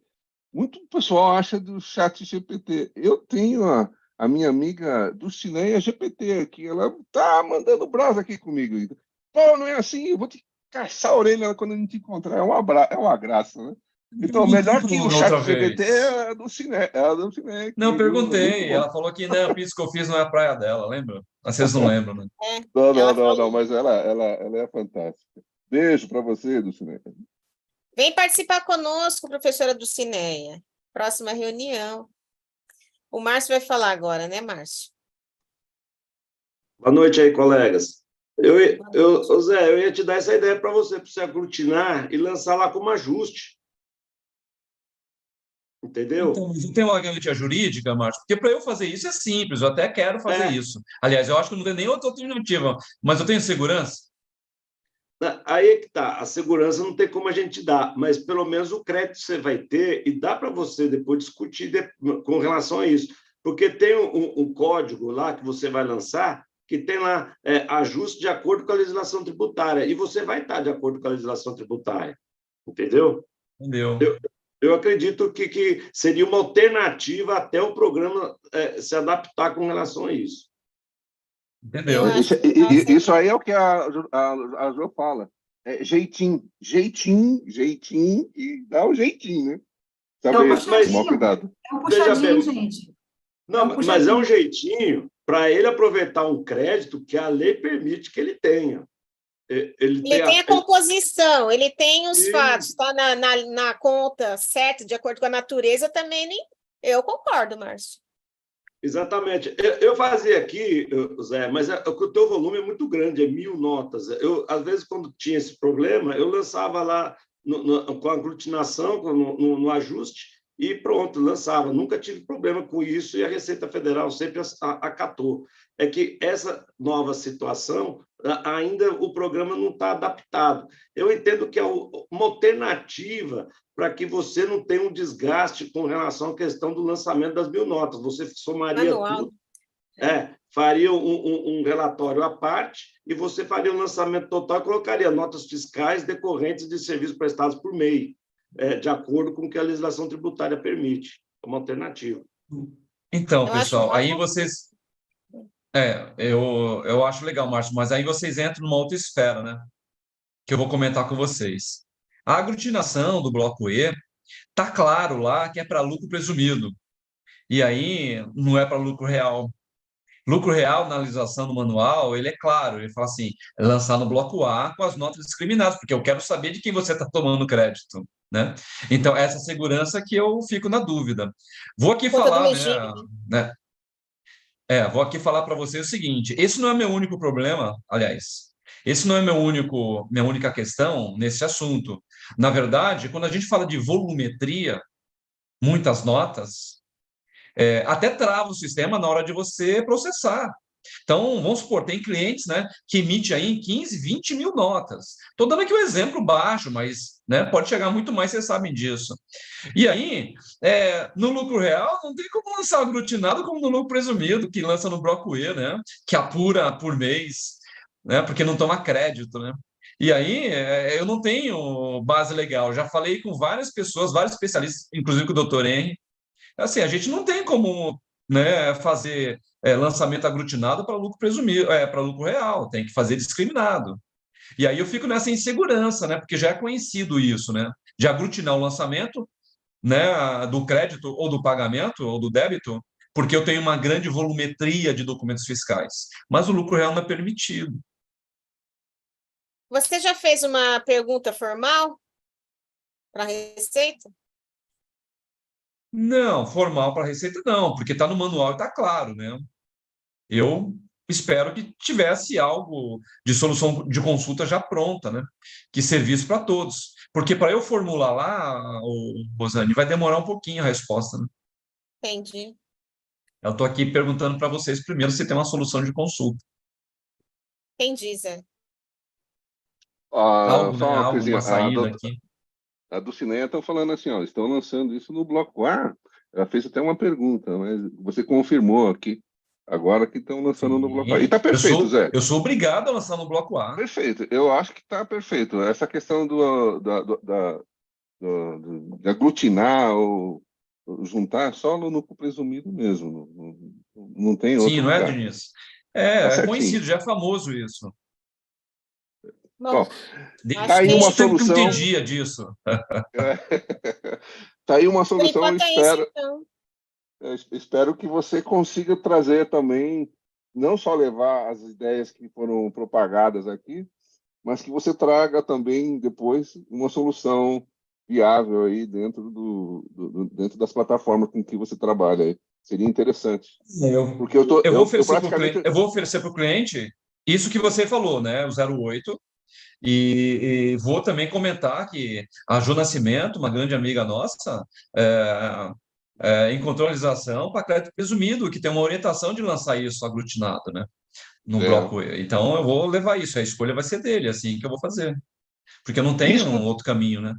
Muito pessoal acha do chat GPT. Eu tenho a minha amiga do Cineia GPT aqui, ela tá mandando brasa aqui comigo. Pô, não é assim, eu vou te caçar a orelha quando a gente encontrar. É uma graça, né? Então, melhor que o chat GPT é a do Cineia. Não, perguntei. Ela falou que não, isso que eu fiz não é a praia dela, lembra? Vocês não lembram, né? Não, mas ela é fantástica. Beijo para você, do Cineia. Vem participar conosco, professora do Cineia. Próxima reunião. O Márcio vai falar agora, né, Márcio? Boa noite aí, colegas. Zé, eu ia te dar essa ideia para você aglutinar e lançar lá como ajuste. Entendeu? Então, mas não tem uma garantia jurídica, Márcio? Porque para eu fazer isso é simples, eu até quero fazer isso. Aliás, eu acho que não tem nem outra alternativa, mas eu tenho segurança. Aí é que tá, a segurança não tem como a gente dar, mas pelo menos o crédito você vai ter e dá para você depois discutir com relação a isso, porque tem um código lá que você vai lançar que tem lá ajuste de acordo com a legislação tributária e você vai estar de acordo com a legislação tributária, entendeu? Entendeu? Eu acredito que seria uma alternativa até o programa se adaptar com relação a isso. Entendeu? Isso aí é o que a Jo fala. É jeitinho, e dá o jeitinho, né? Sabe, tomar cuidado. É um puxadinho, gente. Não, mas é um jeitinho para ele aproveitar um crédito que a lei permite que ele tenha. Ele tem a composição, ele tem os fatos, está na conta certa, de acordo com a natureza, também eu concordo, Márcio. Exatamente. Eu fazia aqui, Zé, mas o teu volume é muito grande, é 1000 notas. Às vezes, quando tinha esse problema, eu lançava lá com a aglutinação, no ajuste, e pronto, lançava. Nunca tive problema com isso e a Receita Federal sempre acatou. É que essa nova situação, ainda o programa não está adaptado. Eu entendo que é uma alternativa para que você não tenha um desgaste com relação à questão do lançamento das 1000 notas. Você somaria tudo, faria um relatório à parte e você faria um lançamento total e colocaria notas fiscais decorrentes de serviços prestados por MEI, de acordo com o que a legislação tributária permite. É uma alternativa. Então, pessoal, aí vocês... eu acho legal, Márcio, mas aí vocês entram numa outra esfera, né? Que eu vou comentar com vocês. A aglutinação do bloco E está claro lá que é para lucro presumido. E aí não é para lucro real. Lucro real, na legislação do manual, ele é claro. Ele fala assim, lançar no bloco A com as notas discriminadas, porque eu quero saber de quem você está tomando crédito, né? Então, essa segurança que eu fico na dúvida. Vou aqui falar, né? Vou aqui falar para você o seguinte, esse não é meu único problema, aliás, esse não é minha única questão nesse assunto. Na verdade, quando a gente fala de volumetria, muitas notas, até trava o sistema na hora de você processar. Então, vamos supor, tem clientes, né, que emite aí 15, 20 mil notas. Estou dando aqui um exemplo baixo, mas, né, pode chegar muito mais, vocês sabem disso. E aí, no lucro real, não tem como lançar aglutinado como no lucro presumido, que lança no bloco E, né, que apura por mês, né, porque não toma crédito, né. E aí, eu não tenho base legal. Já falei com várias pessoas, vários especialistas, inclusive com o doutor Henry. Assim, a gente não tem como, né, fazer lançamento aglutinado para lucro presumido, para lucro real, tem que fazer discriminado. E aí eu fico nessa insegurança, né? Porque já é conhecido isso, né? De aglutinar o lançamento, né, do crédito ou do pagamento ou do débito, porque eu tenho uma grande volumetria de documentos fiscais. Mas o lucro real não é permitido. Você já fez uma pergunta formal para a Receita? Não, formal para a Receita não, porque está no manual e está claro, né? Eu espero que tivesse algo de solução de consulta já pronta, né? Que servisse para todos. Porque para eu formular lá, Rosane, vai demorar um pouquinho a resposta, né? Entendi. Eu estou aqui perguntando para vocês primeiro se tem uma solução de consulta. Entendi, Zé. Algo, né? Só uma Algo, coisinha. uma saída aqui. A Dulcineia está falando assim, ó, estão lançando isso no bloco A. Ela fez até uma pergunta, mas você confirmou aqui, agora que estão lançando no bloco A. E está perfeito, Zé. Eu sou obrigado a lançar no bloco A. Perfeito, eu acho que está perfeito. Essa questão de aglutinar ou juntar só no lucro presumido mesmo. Não tem outro Sim, não é, lugar. Diniz? Tá É certinho. conhecido, já é famoso isso. Bom, Desde tá aí uma o tempo que eu solução. entendia disso. Tá aí uma Por solução, enquanto é isso, então. espero que você consiga trazer também, não só levar as ideias que foram propagadas aqui, mas que você traga também depois uma solução viável aí dentro das plataformas com que você trabalha aí. Seria interessante. Porque eu vou oferecer para o cliente isso que você falou, né? O 08. E vou também comentar que a Ju Nascimento, uma grande amiga nossa, encontrou a legislação para crédito presumido, que tem uma orientação de lançar isso aglutinado, né? No bloco E. Então, eu vou levar isso, a escolha vai ser dele, assim que eu vou fazer. Porque não tem um outro caminho, né?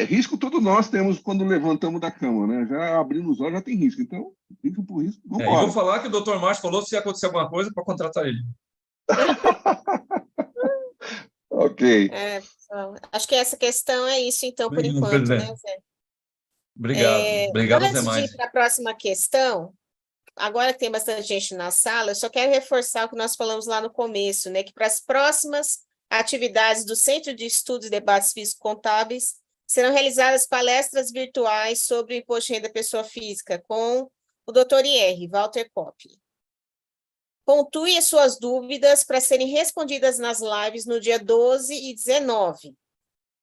Risco todos nós temos quando levantamos da cama, né? Já abrimos os olhos, já tem risco. Então, risco por risco, vamos embora. E vou falar que o Dr. Márcio falou se acontecer alguma coisa para contratar ele. Ok. Acho que essa questão é isso, então, por enquanto, né, Zé? Obrigado. Obrigado aos Antes demais. de ir para a próxima questão, agora que tem bastante gente na sala, eu só quero reforçar o que nós falamos lá no começo, né? Que para as próximas atividades do Centro de Estudos e Debates Físico-Contábeis serão realizadas palestras virtuais sobre o imposto de renda pessoa física com o Dr. IR, Walter Kopp. Pontue as suas dúvidas para serem respondidas nas lives no dia 12 e 19.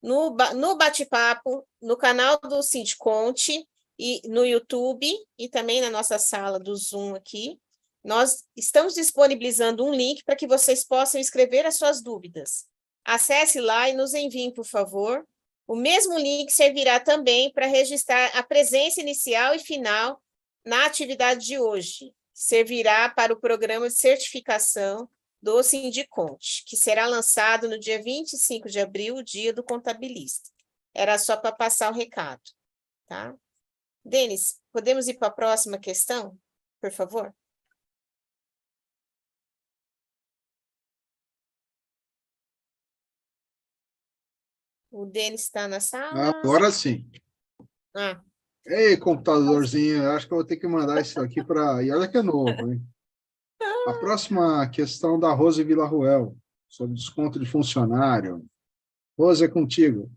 No bate-papo, no canal do Sindconte, e no YouTube, e também na nossa sala do Zoom aqui, nós estamos disponibilizando um link para que vocês possam escrever as suas dúvidas. Acesse lá e nos enviem, por favor. O mesmo link servirá também para registrar a presença inicial e final na atividade de hoje. Servirá para o programa de certificação do Sindconte, que será lançado no dia 25 de abril, o dia do contabilista. Era só para passar o recado, tá? Denis, podemos ir para a próxima questão, por favor? O Denis está na sala? Agora sim. Ah. Ei, computadorzinho, acho que eu vou ter que mandar isso aqui para... E olha que é novo, hein? A próxima questão da Rose Villarruel, sobre desconto de funcionário. Rose, é contigo.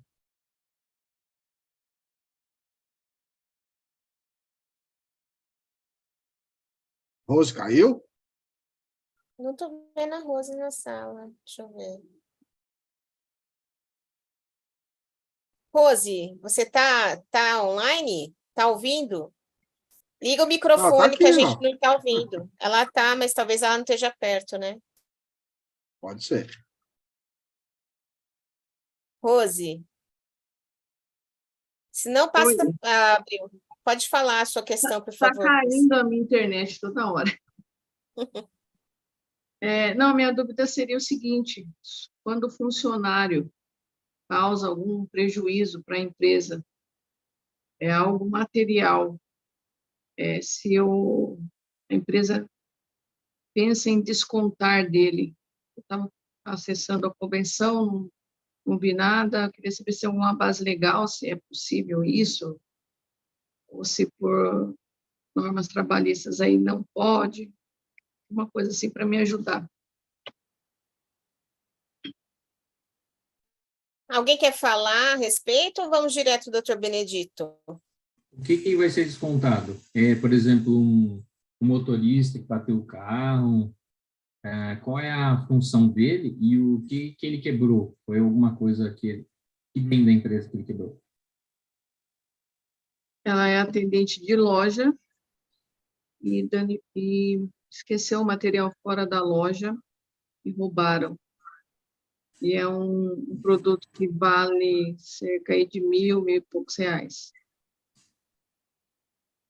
Rose caiu? Não estou vendo a Rose na sala. Deixa eu ver. Rose, você tá online? Tá ouvindo? Liga o microfone tá aqui, que a gente não está ouvindo. Ela tá, mas talvez ela não esteja perto, né? Pode ser. Rose. Se não, passa, Abril. Pode falar a sua questão, por favor. Está caindo a minha internet toda hora. Não, minha dúvida seria o seguinte: quando o funcionário causa algum prejuízo para a empresa, é algo material, se a empresa pensa em descontar dele, eu estava acessando a convenção, não vi nada, queria saber se é uma base legal, se é possível isso, ou se por normas trabalhistas aí não pode, uma coisa assim para me ajudar. Alguém quer falar a respeito ou vamos direto, doutor Benedito? O que vai ser descontado? Por exemplo, um motorista que bateu o carro, qual é a função dele e o que ele quebrou? Foi alguma coisa que vem da empresa que ele quebrou? Ela é atendente de loja e esqueceu o material fora da loja e roubaram. E é um produto que vale cerca aí de R$ 1.000 e poucos reais.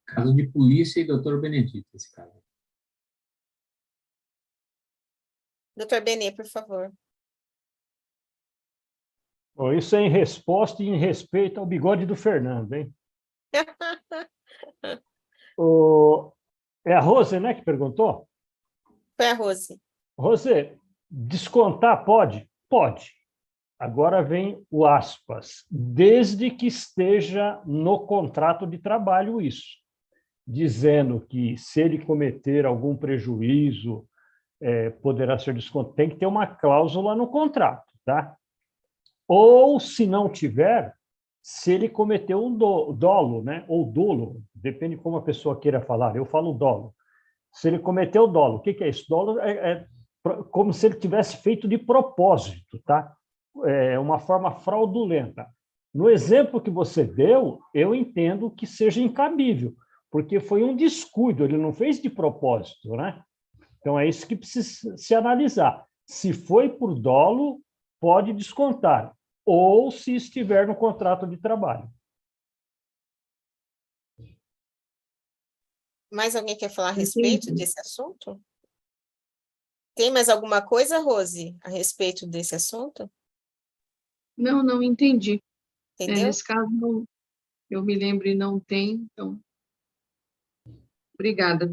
Caso de polícia e doutor Benedito, esse caso. Doutor Benê, por favor. Bom, isso é em resposta e em respeito ao bigode do Fernando, hein? É a Rose, né, que perguntou? Foi a Rose. Rose, descontar pode? Pode. Agora vem o aspas. Desde que esteja no contrato de trabalho isso. Dizendo que se ele cometer algum prejuízo, poderá ser descontado. Tem que ter uma cláusula no contrato, tá? Ou, se não tiver, se ele cometeu um dolo, né? Ou dolo, depende como a pessoa queira falar, eu falo dolo. Se ele cometeu dolo, o que é isso? Dolo é como se ele tivesse feito de propósito, tá? É uma forma fraudulenta. No exemplo que você deu, eu entendo que seja incabível, porque foi um descuido, ele não fez de propósito, né? Então, é isso que precisa se analisar. Se foi por dolo, pode descontar, ou se estiver no contrato de trabalho. Mais alguém quer falar a respeito desse assunto? Tem mais alguma coisa, Rose, a respeito desse assunto? Não entendi. Entendeu? Nesse caso, eu me lembro e não tem, então... Obrigada.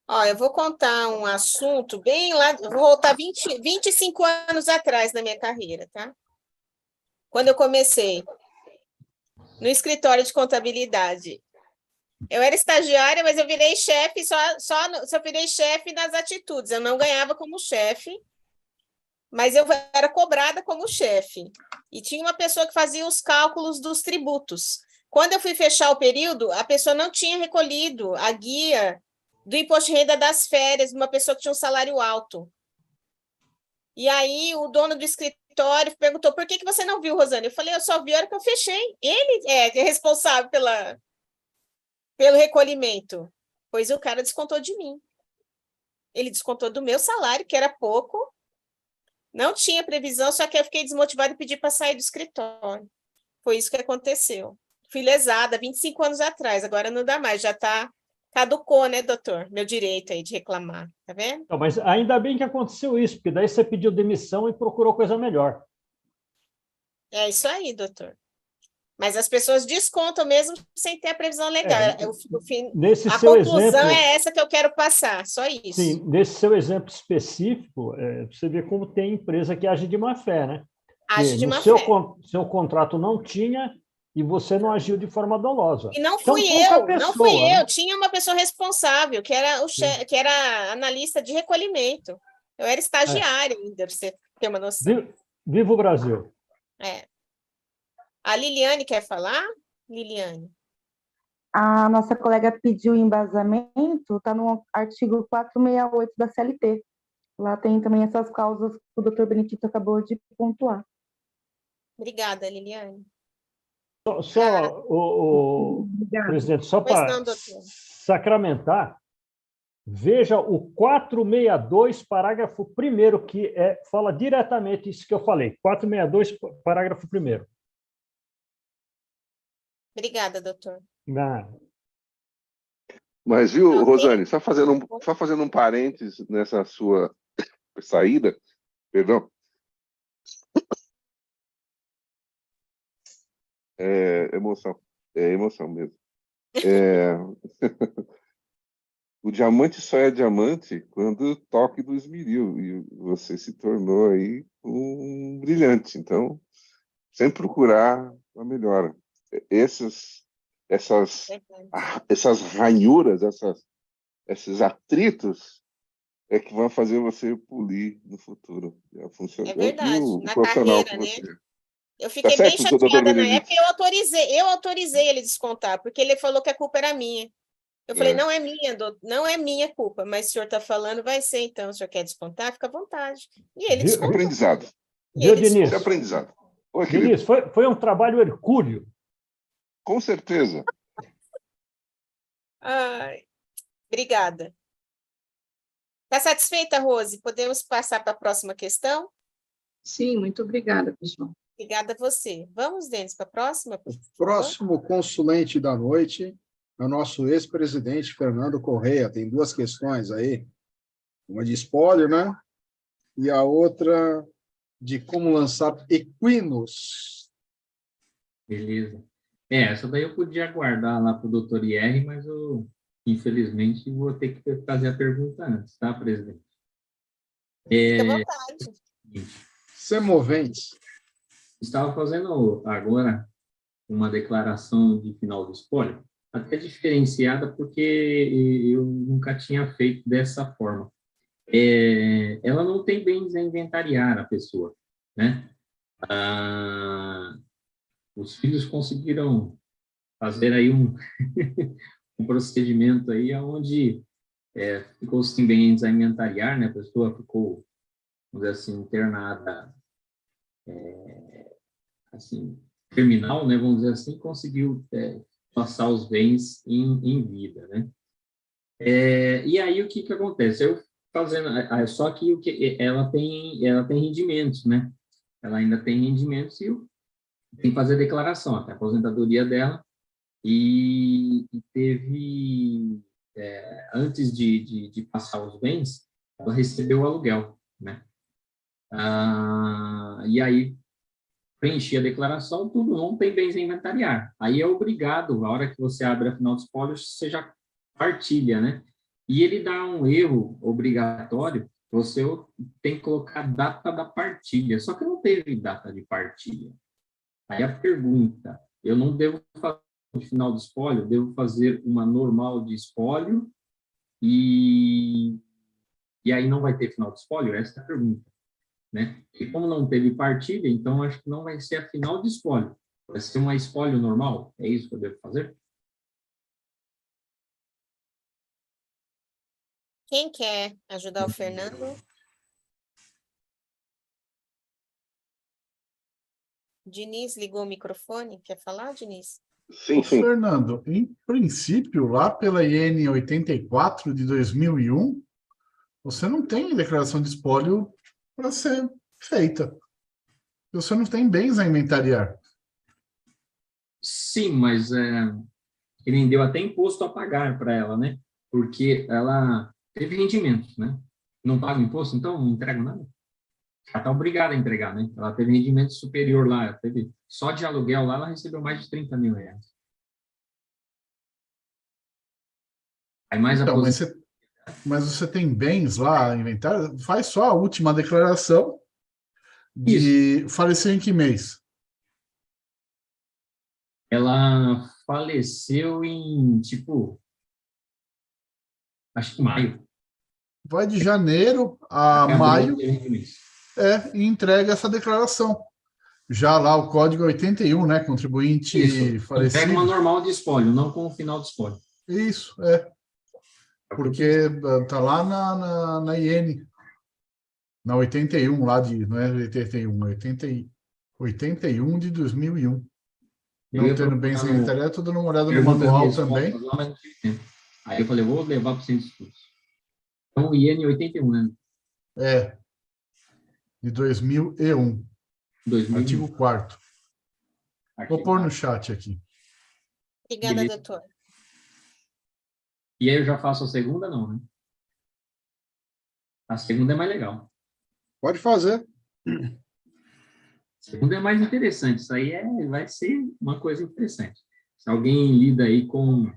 Ó, eu vou contar um assunto bem lá, vou voltar 25 anos atrás na minha carreira, tá? Quando eu comecei no escritório de contabilidade. Eu era estagiária, mas eu virei chefe, só virei chefe nas atitudes. Eu não ganhava como chefe, mas eu era cobrada como chefe. E tinha uma pessoa que fazia os cálculos dos tributos. Quando eu fui fechar o período, a pessoa não tinha recolhido a guia do imposto de renda das férias, de uma pessoa que tinha um salário alto. E aí o dono do escritório perguntou, por que você não viu, Rosane? Eu falei, eu só vi a hora que eu fechei. Ele é responsável pelo recolhimento. Pois o cara descontou de mim. Ele descontou do meu salário, que era pouco. Não tinha previsão, só que eu fiquei desmotivada e pedi para sair do escritório. Foi isso que aconteceu. Fui lesada 25 anos atrás, agora não dá mais, já caducou, né, doutor? Meu direito aí de reclamar, tá vendo? Não, mas ainda bem que aconteceu isso, porque daí você pediu demissão e procurou coisa melhor. É isso aí, doutor. Mas as pessoas descontam mesmo sem ter a previsão legal. A conclusão exemplo, é essa que eu quero passar, só isso. Sim, nesse seu exemplo específico, você vê como tem empresa que age de má fé, né? Age de má fé. Seu contrato não tinha e você não agiu de forma dolosa. E não fui eu. Tinha uma pessoa responsável, que era analista de recolhimento. Eu era estagiária ainda, pra você ter uma noção. Viva o Brasil! A Liliane quer falar? Liliane. A nossa colega pediu embasamento, está no artigo 468 da CLT. Lá tem também essas causas que o doutor Benedito acabou de pontuar. Obrigada, Liliane. Presidente, só para sacramentar, veja o 462, parágrafo 1º, que fala diretamente isso que eu falei. 462, parágrafo 1º. Obrigada, doutor. Não. Mas, viu, Rosane, só fazendo um parênteses nessa sua saída, perdão. É emoção mesmo. O diamante só é diamante quando toca e do esmeril, e você se tornou aí um brilhante. Então, sempre procurar a melhora. Essas ranhuras, esses atritos, é que vai fazer você polir no futuro a funcionário, É verdade, o na profissional carreira, que né? você é. Eu Tá fiquei bem certo, doutor chateada na Benedito? época e eu autorizei ele descontar, porque ele falou que a culpa era minha. Eu falei, É. não é minha, não é minha culpa, mas se o senhor está falando, vai ser, então, se o senhor quer descontar, fica à vontade. E ele descontou. Aprendizado. E Viu, ele Diniz? Isso é aprendizado. Oi, querido. Diniz, foi um trabalho hercúleo. Com certeza. Ai, obrigada. Está satisfeita, Rose? Podemos passar para a próxima questão? Sim, muito obrigada, pessoal. Obrigada a você. Vamos, Denis, para a próxima? O próximo consulente da noite é o nosso ex-presidente Fernando Correia. Tem duas questões aí, uma de espólio, né? E a outra de como lançar equinos. Beleza. Essa daí eu podia guardar lá para o doutor IR, mas eu, infelizmente, vou ter que fazer a pergunta antes, tá, presidente? Fique à vontade. Semoventes. Estava fazendo agora uma declaração de final do espólio, até diferenciada, porque eu nunca tinha feito dessa forma. Ela não tem bens a inventariar, a pessoa, né? Os filhos conseguiram fazer aí um procedimento aí onde ficou sem bens a inventariar, né? A pessoa ficou, vamos dizer assim, internada, assim, terminal, né? Vamos dizer assim, conseguiu passar os bens em vida, né? E aí o que acontece? Eu fazendo, só que o que ela tem rendimentos, né? Ela ainda tem rendimentos e tem que fazer a declaração, até a aposentadoria dela, e teve, antes de passar os bens, ela recebeu o aluguel, né? E aí, preenchi a declaração, tudo não tem bens a inventariar. Aí é obrigado, a hora que você abre a final de espólios, você já partilha, né? E ele dá um erro obrigatório, você tem que colocar a data da partilha, só que não teve data de partilha. Aí a pergunta, eu não devo fazer no final do espólio, devo fazer uma normal de espólio e aí não vai ter final de espólio? Essa é a pergunta, né? E como não teve partilha, então acho que não vai ser a final de espólio, vai ser uma espólio normal, é isso que eu devo fazer? Quem quer ajudar o Fernando? Diniz ligou o microfone. Quer falar, Diniz? Sim, sim. Fernando, em princípio, lá pela IN 84 de 2001, você não tem declaração de espólio para ser feita. Você não tem bens a inventariar. Sim, mas ele deu até imposto a pagar para ela, né? Porque ela teve rendimentos, né? Não paga imposto, então não entrega nada. Ela está obrigada a entregar, né? Ela teve rendimento superior lá, teve, só de aluguel lá, ela recebeu mais de 30 mil reais. Aí mais então, mas você tem bens lá a inventar? Faz só a última declaração de faleceu em que mês? Ela faleceu em, tipo, acho que maio. Vai de janeiro a maio e entrega essa declaração. Já lá o código 81, né? Contribuinte Isso. falecido. Entrega uma normal de espólio, não com o final de espólio. Isso, porque está lá na IN, na 81, lá de, não é 81, 81 de 2001. Não tendo bens em inventariar, estou dando uma olhada no manual também. Aí eu falei, vou levar para o centro de estudos. Então, IN 81, né? De 2001. Artigo 4º. Vou pôr no chat aqui. Obrigada, doutor. E aí eu já faço a segunda, não, né? A segunda é mais legal. Pode fazer. A segunda é mais interessante. Isso aí vai ser uma coisa interessante. Se alguém lida aí com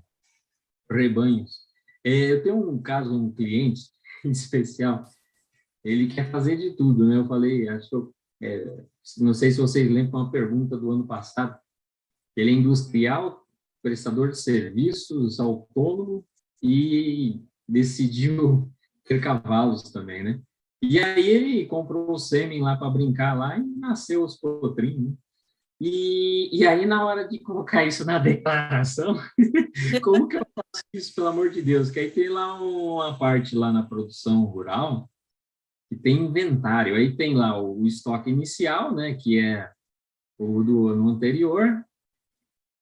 rebanhos. Eu tenho um caso, um cliente em especial, ele quer fazer de tudo, né? Eu falei, não sei se vocês lembram uma pergunta do ano passado. Ele é industrial, prestador de serviços, autônomo, e decidiu ter cavalos também, né? E aí ele comprou o sêmen lá para brincar lá e nasceu os potrinhos, né? E aí, na hora de colocar isso na declaração, como que eu faço isso, pelo amor de Deus? Que aí tem lá uma parte lá na produção rural que tem inventário. Aí tem lá o estoque inicial, né? Que é o do ano anterior.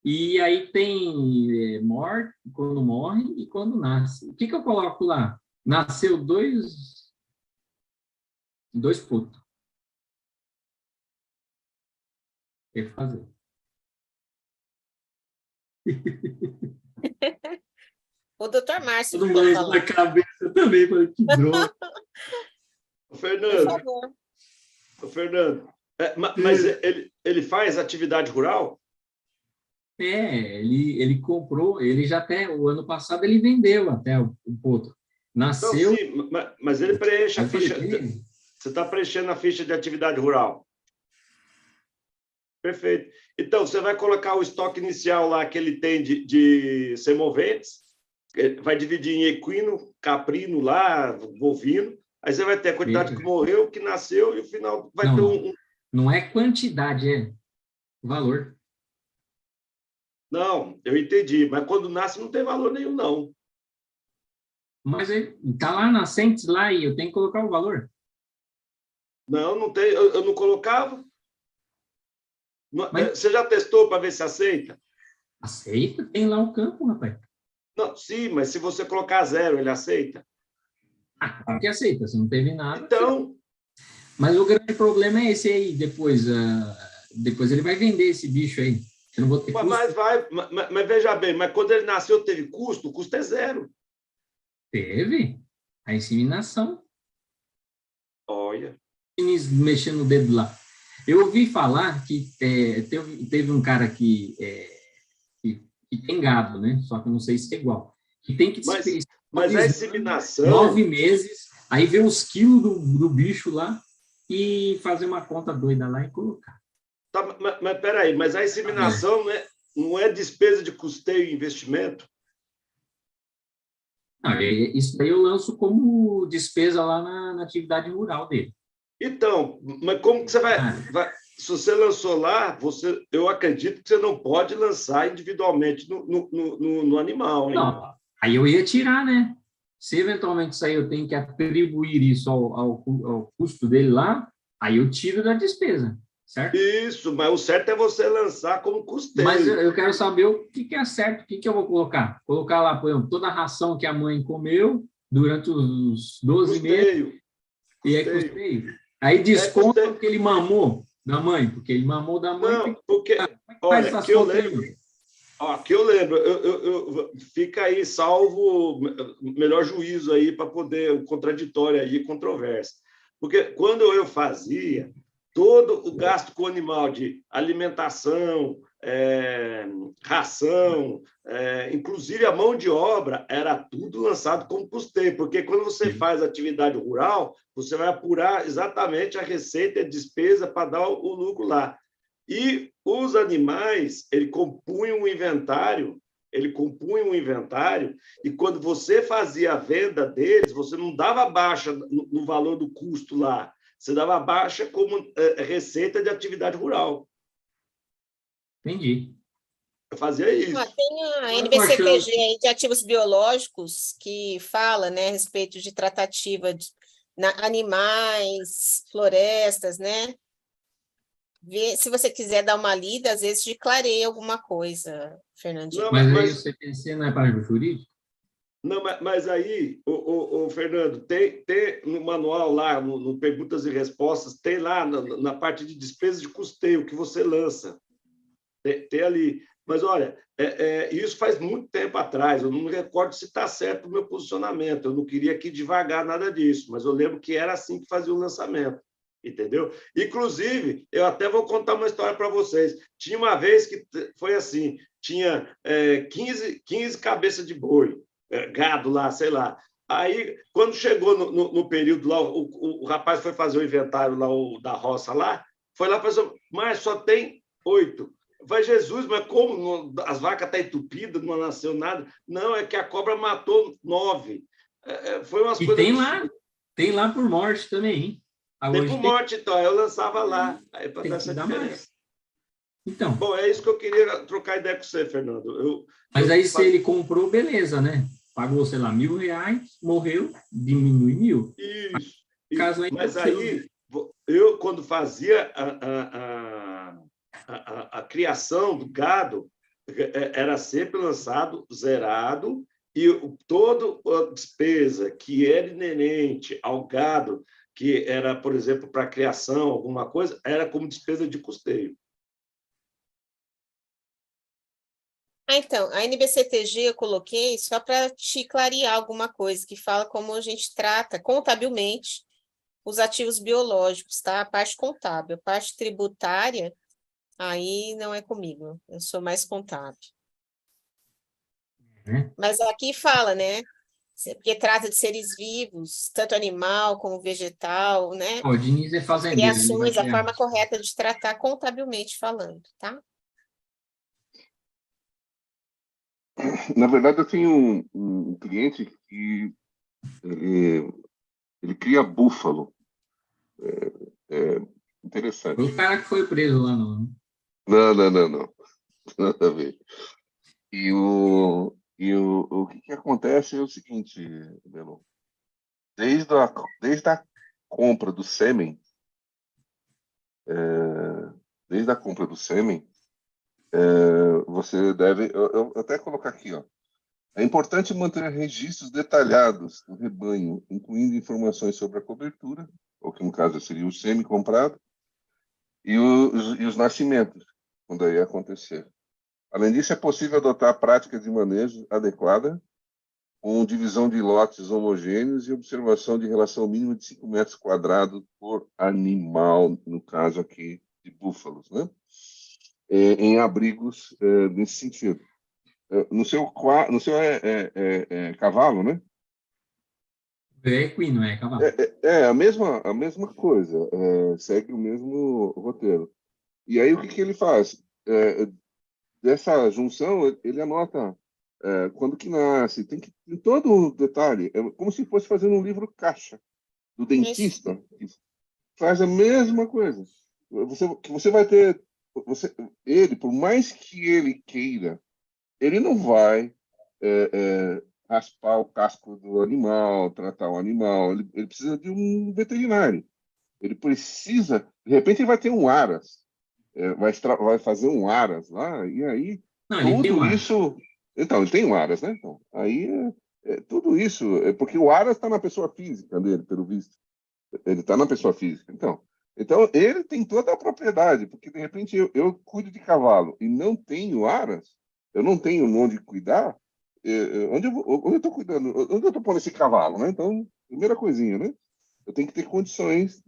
E aí tem morte, quando morre e quando nasce. O que eu coloco lá? Nasceu dois putos. O que fazer? O doutor Márcio. Todo mundo na cabeça também, falei, que droga. Fernando, mas ele faz atividade rural? Ele comprou, ele já até, o ano passado ele vendeu até o potro. Nasceu... Não, sim, mas ele preenche a ficha... Você está preenchendo a ficha de atividade rural? Perfeito. Então, você vai colocar o estoque inicial lá que ele tem de semoventes, vai dividir em equino, caprino lá, bovino, aí você vai ter a quantidade que morreu, que nasceu, e o final vai ter um... Não é quantidade, é valor. Não, eu entendi, mas quando nasce não tem valor nenhum, não. Mas está lá nascentes lá e eu tenho que colocar o valor. Não tem, eu não colocava. Mas... Você já testou para ver se aceita? Aceita? Tem lá o campo, rapaz. Não, sim, mas se você colocar 0, ele aceita? Claro que aceita, se não teve nada. Então... Mas o grande problema é esse aí, depois ele vai vender esse bicho aí. Eu não vou ter custo. Mas veja bem, mas quando ele nasceu teve custo? O custo é 0. Teve. A inseminação. Olha. Mexendo no dedo lá. Eu ouvi falar que teve um cara que tem gado, né? Só que eu não sei se é igual. Que tem que mas a inseminação... 9 meses, aí ver os quilos do bicho lá e fazer uma conta doida lá e colocar. Tá, mas peraí, mas a inseminação não é despesa de custeio e investimento? Não, isso daí eu lanço como despesa lá na atividade rural dele. Então, mas como que você vai se você lançou lá, eu acredito que você não pode lançar individualmente no animal. Hein? Não, aí eu ia tirar, né? Se eventualmente isso aí eu tenho que atribuir isso ao custo dele lá, aí eu tiro da despesa, certo? Isso, mas o certo é você lançar como custeio. Mas eu quero saber o que é certo, o que eu vou colocar. Colocar lá, por exemplo, toda a ração que a mãe comeu durante os 12 meses. E é custeio. Aí desconta que ele mamou da mãe, porque ele mamou da mãe. Não, porque, olha, que eu lembro. Que eu lembro, fica aí salvo melhor juízo aí para poder, o contraditório aí, controvérsia. Porque quando eu fazia, todo o gasto com o animal de alimentação, ração, inclusive a mão de obra, era tudo lançado como custeio, porque quando você faz atividade rural, você vai apurar exatamente a receita e a despesa para dar o lucro lá. E os animais, ele compunha um inventário, e quando você fazia a venda deles, você não dava baixa no valor do custo lá, você dava baixa como receita de atividade rural. Entendi. Eu fazia isso. Tem a NBCTG aí de ativos biológicos que fala, né, a respeito de tratativa de animais, florestas, né? Se você quiser dar uma lida, às vezes te clareia alguma coisa, Fernandinho. Não, mas aí o CPC não é para jurídico? Não, mas aí, o Fernando, tem no manual lá, no Perguntas e Respostas, tem lá na parte de despesa de custeio que você lança. Tem ali. Mas, olha, isso faz muito tempo atrás, eu não me recordo se está certo o meu posicionamento, eu não queria aqui devagar nada disso, mas eu lembro que era assim que fazia o lançamento, entendeu? Inclusive, eu até vou contar uma história para vocês. Tinha uma vez que foi assim, tinha 15 cabeças de boi, gado lá, sei lá. Aí, quando chegou no período lá, o rapaz foi fazer o inventário lá, da roça lá, foi lá e falou, mas só tem 8. Vai, Jesus, mas como as vacas estão entupidas, não nasceu nada? Não, é que a cobra matou 9. Foi umas E coisas... tem lá por morte também, hein? Tem por morte, então. Eu lançava lá. Aí para dar essa diferença. Então. Bom, é isso que eu queria trocar ideia com você, Fernando. Mas aí, se ele comprou, beleza, né? Pagou, sei lá, R$ 1.000, morreu, diminui 1.000. Isso. Caso aí, mas aí, eu, quando fazia a criação do gado, era sempre lançado zerado, e toda a despesa que era inerente ao gado, que era, por exemplo, para criação, alguma coisa, era como despesa de custeio. Então, a NBCTG eu coloquei só para te clarear alguma coisa, que fala como a gente trata contabilmente os ativos biológicos, tá? A parte contábil, a parte tributária, aí não é comigo, eu sou mais contábil. Mas aqui fala, né? Porque trata de seres vivos, tanto animal como vegetal, né? O Diniz é fazendeiro. Criações, a forma correta de tratar contabilmente falando, tá? Na verdade, eu tenho um cliente que ele cria búfalo. É interessante. Foi o cara que foi preso lá, não. Não. Nada a ver. E o que acontece é o seguinte, Belo. Desde a compra do sêmen, você deve... Eu até colocar aqui, ó. É importante manter registros detalhados do rebanho, incluindo informações sobre a cobertura, ou que no caso seria o sêmen comprado, e os nascimentos, quando aí acontecer. Além disso, é possível adotar práticas de manejo adequada, com divisão de lotes homogêneos e observação de relação mínima de 5 metros quadrados por animal, no caso aqui de búfalos, né? Em abrigos nesse sentido. No seu cavalo, né? É equino, é cavalo. A mesma coisa, segue o mesmo roteiro. E aí o que ele faz? Dessa junção, ele anota quando que nasce, tem todo o detalhe, é como se fosse fazendo um livro caixa do dentista, que faz a mesma coisa. Você vai ter, ele, por mais que ele queira, ele não vai raspar o casco do animal, tratar o animal, ele precisa de um veterinário. Ele precisa, de repente ele vai ter um aras, vai fazer um aras lá, e aí tudo isso... Então, ele tem um aras, né? Então, aí tudo isso, porque o aras está na pessoa física dele, pelo visto. Ele está na pessoa física. Então, ele tem toda a propriedade, porque de repente eu cuido de cavalo e não tenho aras, eu não tenho onde cuidar, onde eu estou cuidando, onde eu estou pondo esse cavalo, né? Então, primeira coisinha, né? Eu tenho que ter condições,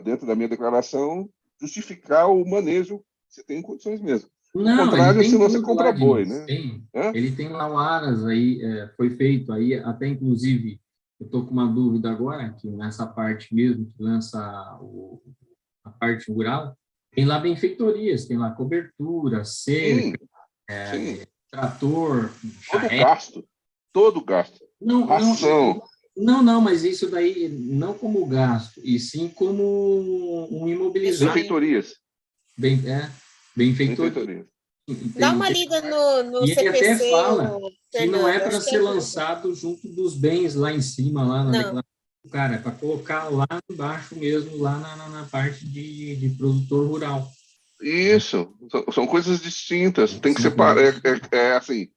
dentro da minha declaração, justificar o manejo, você tem condições mesmo. Não, o contrário, ele tem senão você tudo compra lá, boi, Diniz. né? Ele tem lá o aras aí, foi feito aí, até inclusive, eu estou com uma dúvida agora, que nessa parte mesmo, que lança a parte rural, tem lá benfeitorias, tem lá cobertura, cerca, trator, todo gasto. Ração. Não, mas isso daí não como gasto, e sim como um imobilizado. Benfeitorias. Benfeitorias. Dá uma lida no e CPC. Ele até fala que não é Fernando, para ser lançado junto dos bens lá em cima, lá na declaração do cara, é para colocar lá embaixo mesmo, lá na parte de produtor rural. Isso, são coisas distintas, tem que separar, assim,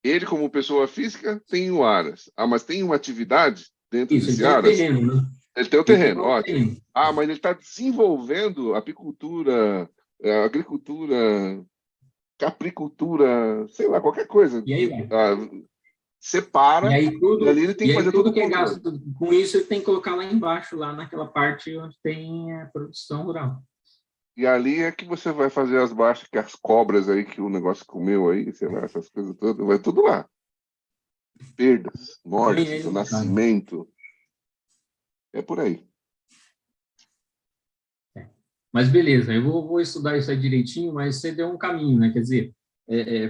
ele como pessoa física tem o aras, mas tem uma atividade dentro desse aras. Ele tem o terreno, né? Ele tem o terreno, ótimo. Mas ele está desenvolvendo apicultura, agricultura, capricultura, sei lá, qualquer coisa. E aí, separa, e ali ele tem que fazer tudo todo que o é controle. gasto com isso, ele tem que colocar lá embaixo, lá naquela parte onde tem a produção rural. E ali é que você vai fazer as baixas, que as cobras aí que o negócio comeu aí, sei lá, essas coisas todas, vai tudo lá. Perdas, mortes, o nascimento. É por aí. Mas beleza, eu vou estudar isso aí direitinho, mas você deu um caminho, né? Quer dizer,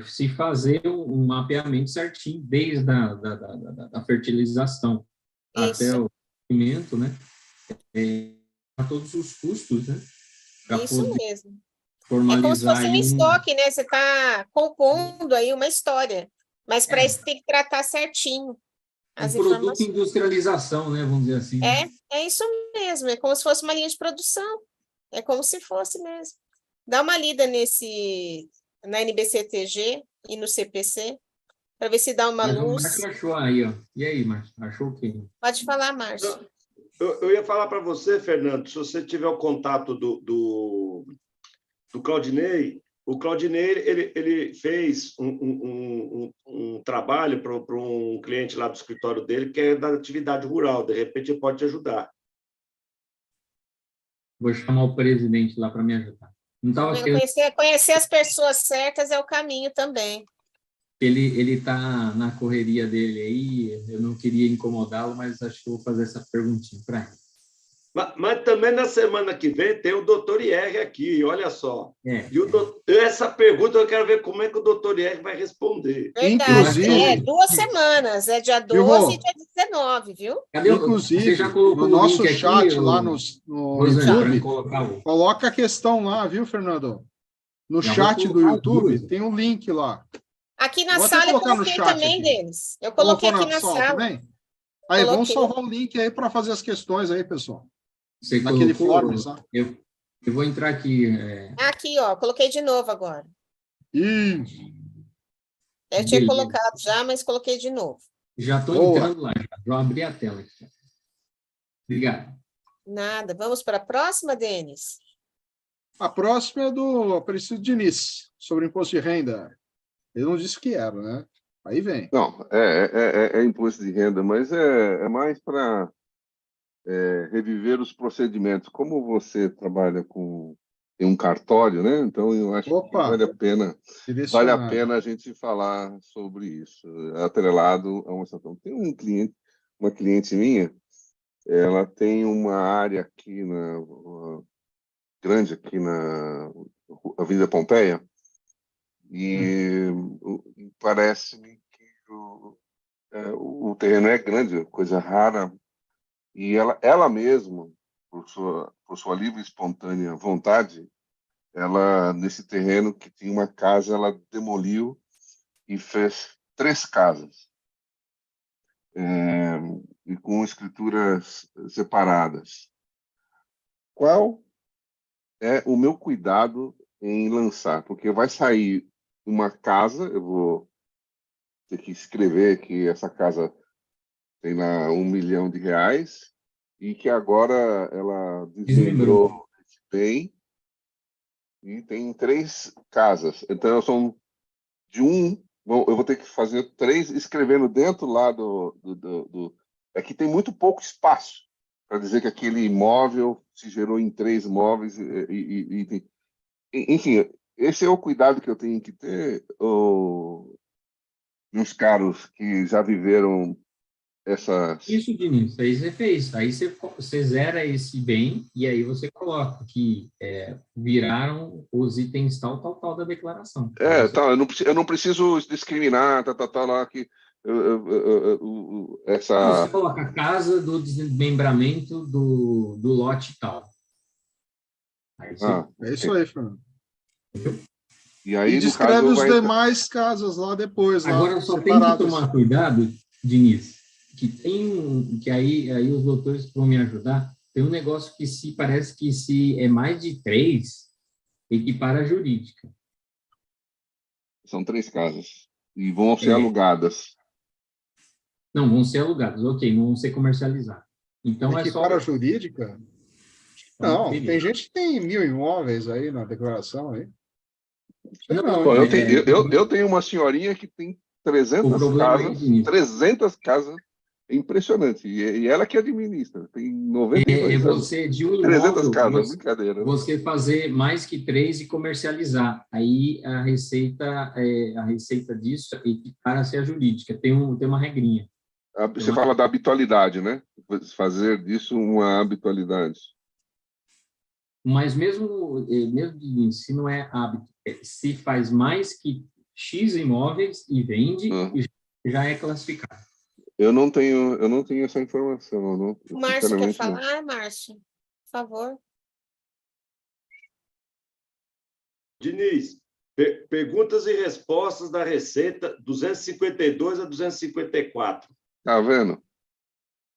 se fazer um mapeamento certinho, desde da fertilização até o alimento, né? A todos os custos, né? Isso mesmo. Formalizar é como se fosse um aí estoque, né? Você está compondo aí uma história, mas para isso tem que tratar certinho as produto informações. de industrialização, né? Vamos dizer assim. É isso mesmo, é como se fosse uma linha de produção. É como se fosse mesmo. Dá uma lida na NBCTG e no CPC, para ver se dá uma Mas luz. O Márcio achou aí, ó. E aí, Márcio? Achou o quê? Pode falar, Márcio. Eu ia falar para você, Fernando, se você tiver o contato do Claudinei, o Claudinei ele fez um trabalho para um cliente lá do escritório dele, que é da atividade rural, de repente ele pode te ajudar. Vou chamar o presidente lá para me ajudar. Não tava querendo... Conhecer as pessoas certas é o caminho também. Ele está na correria dele aí, eu não queria incomodá-lo, mas acho que vou fazer essa perguntinha para ele. Mas também na semana que vem tem o doutor IR aqui, olha só. Essa pergunta eu quero ver como é que o doutor IR vai responder. Verdade, Inclusive, 2 semanas, é dia 12 e dia 19, viu? Inclusive, no nosso chat lá no YouTube, coloca a questão lá, viu, Fernando? No chat do YouTube tem um link lá. Aqui na sala eu coloquei também deles. Eu coloquei aqui na sala. Também? Aí, vamos salvar o link aí para fazer as questões aí, pessoal. Você naquele colocou, form, sabe? Eu vou entrar aqui. Aqui, ó, coloquei de novo agora. Isso. Eu tinha colocado já, mas coloquei de novo. Já estou entrando lá, já abri a tela aqui. Obrigado. Nada. Vamos para a próxima, Denis? A próxima é do Aparecido Diniz, sobre imposto de renda. Ele não disse que era, né? Aí vem. Não, é imposto de renda, mas é mais para reviver os procedimentos. Como você trabalha em um cartório, né? Então eu acho que vale a pena a gente falar sobre isso, atrelado a uma situação. Tem uma cliente minha, ela tem uma área aqui grande aqui na Avenida Pompeia, e parece-me que o terreno é grande, coisa rara, e ela mesma, por sua livre e espontânea vontade, ela, nesse terreno que tinha uma casa, ela demoliu e fez 3 casas, e com escrituras separadas. Qual é o meu cuidado em lançar? Porque vai sair uma casa, eu vou ter que escrever que essa casa tem lá R$1 milhão, e que agora ela desmembrou esse bem, e tem 3 casas. Então, são de eu vou ter que fazer 3, escrevendo dentro lá É que tem muito pouco espaço para dizer que aquele imóvel se gerou em 3 imóveis. Enfim, esse é o cuidado que eu tenho que ter, meus caros que já viveram essas... Isso, Diniz, aí você fez. Aí você zera esse bem e aí você coloca que viraram os itens tal da declaração. Eu não preciso discriminar, lá que... Você coloca a casa do desmembramento do lote tal. É isso aí, Fernando. E aí, descreve os demais casas lá depois. Agora, só tem que tomar cuidado, Diniz, que aí os doutores vão me ajudar. Tem um negócio que parece que se é mais de 3, equipara a jurídica. São 3 casas. E vão ser alugadas. Não, vão ser alugadas, ok, não vão ser comercializadas. Então equipara a jurídica? Não, tem gente que tem 1000 imóveis aí na declaração aí. Eu tenho uma senhorinha que tem 300 casas, 300 casas, é impressionante, e ela que administra, tem 92 você de 300 casas, brincadeira. Você fazer mais que 3 e comercializar, aí a receita disso equipara-se a jurídica, tem uma regrinha. Você fala da habitualidade, né? Fazer disso uma habitualidade. Mas mesmo se não é hábito, se faz mais que X imóveis e vende e já é classificado. Eu não tenho essa informação. Eu não, O Márcio quer sinceramente, não. falar, Márcio? Por favor. Diniz, perguntas e respostas da Receita 252 a 254. Tá vendo?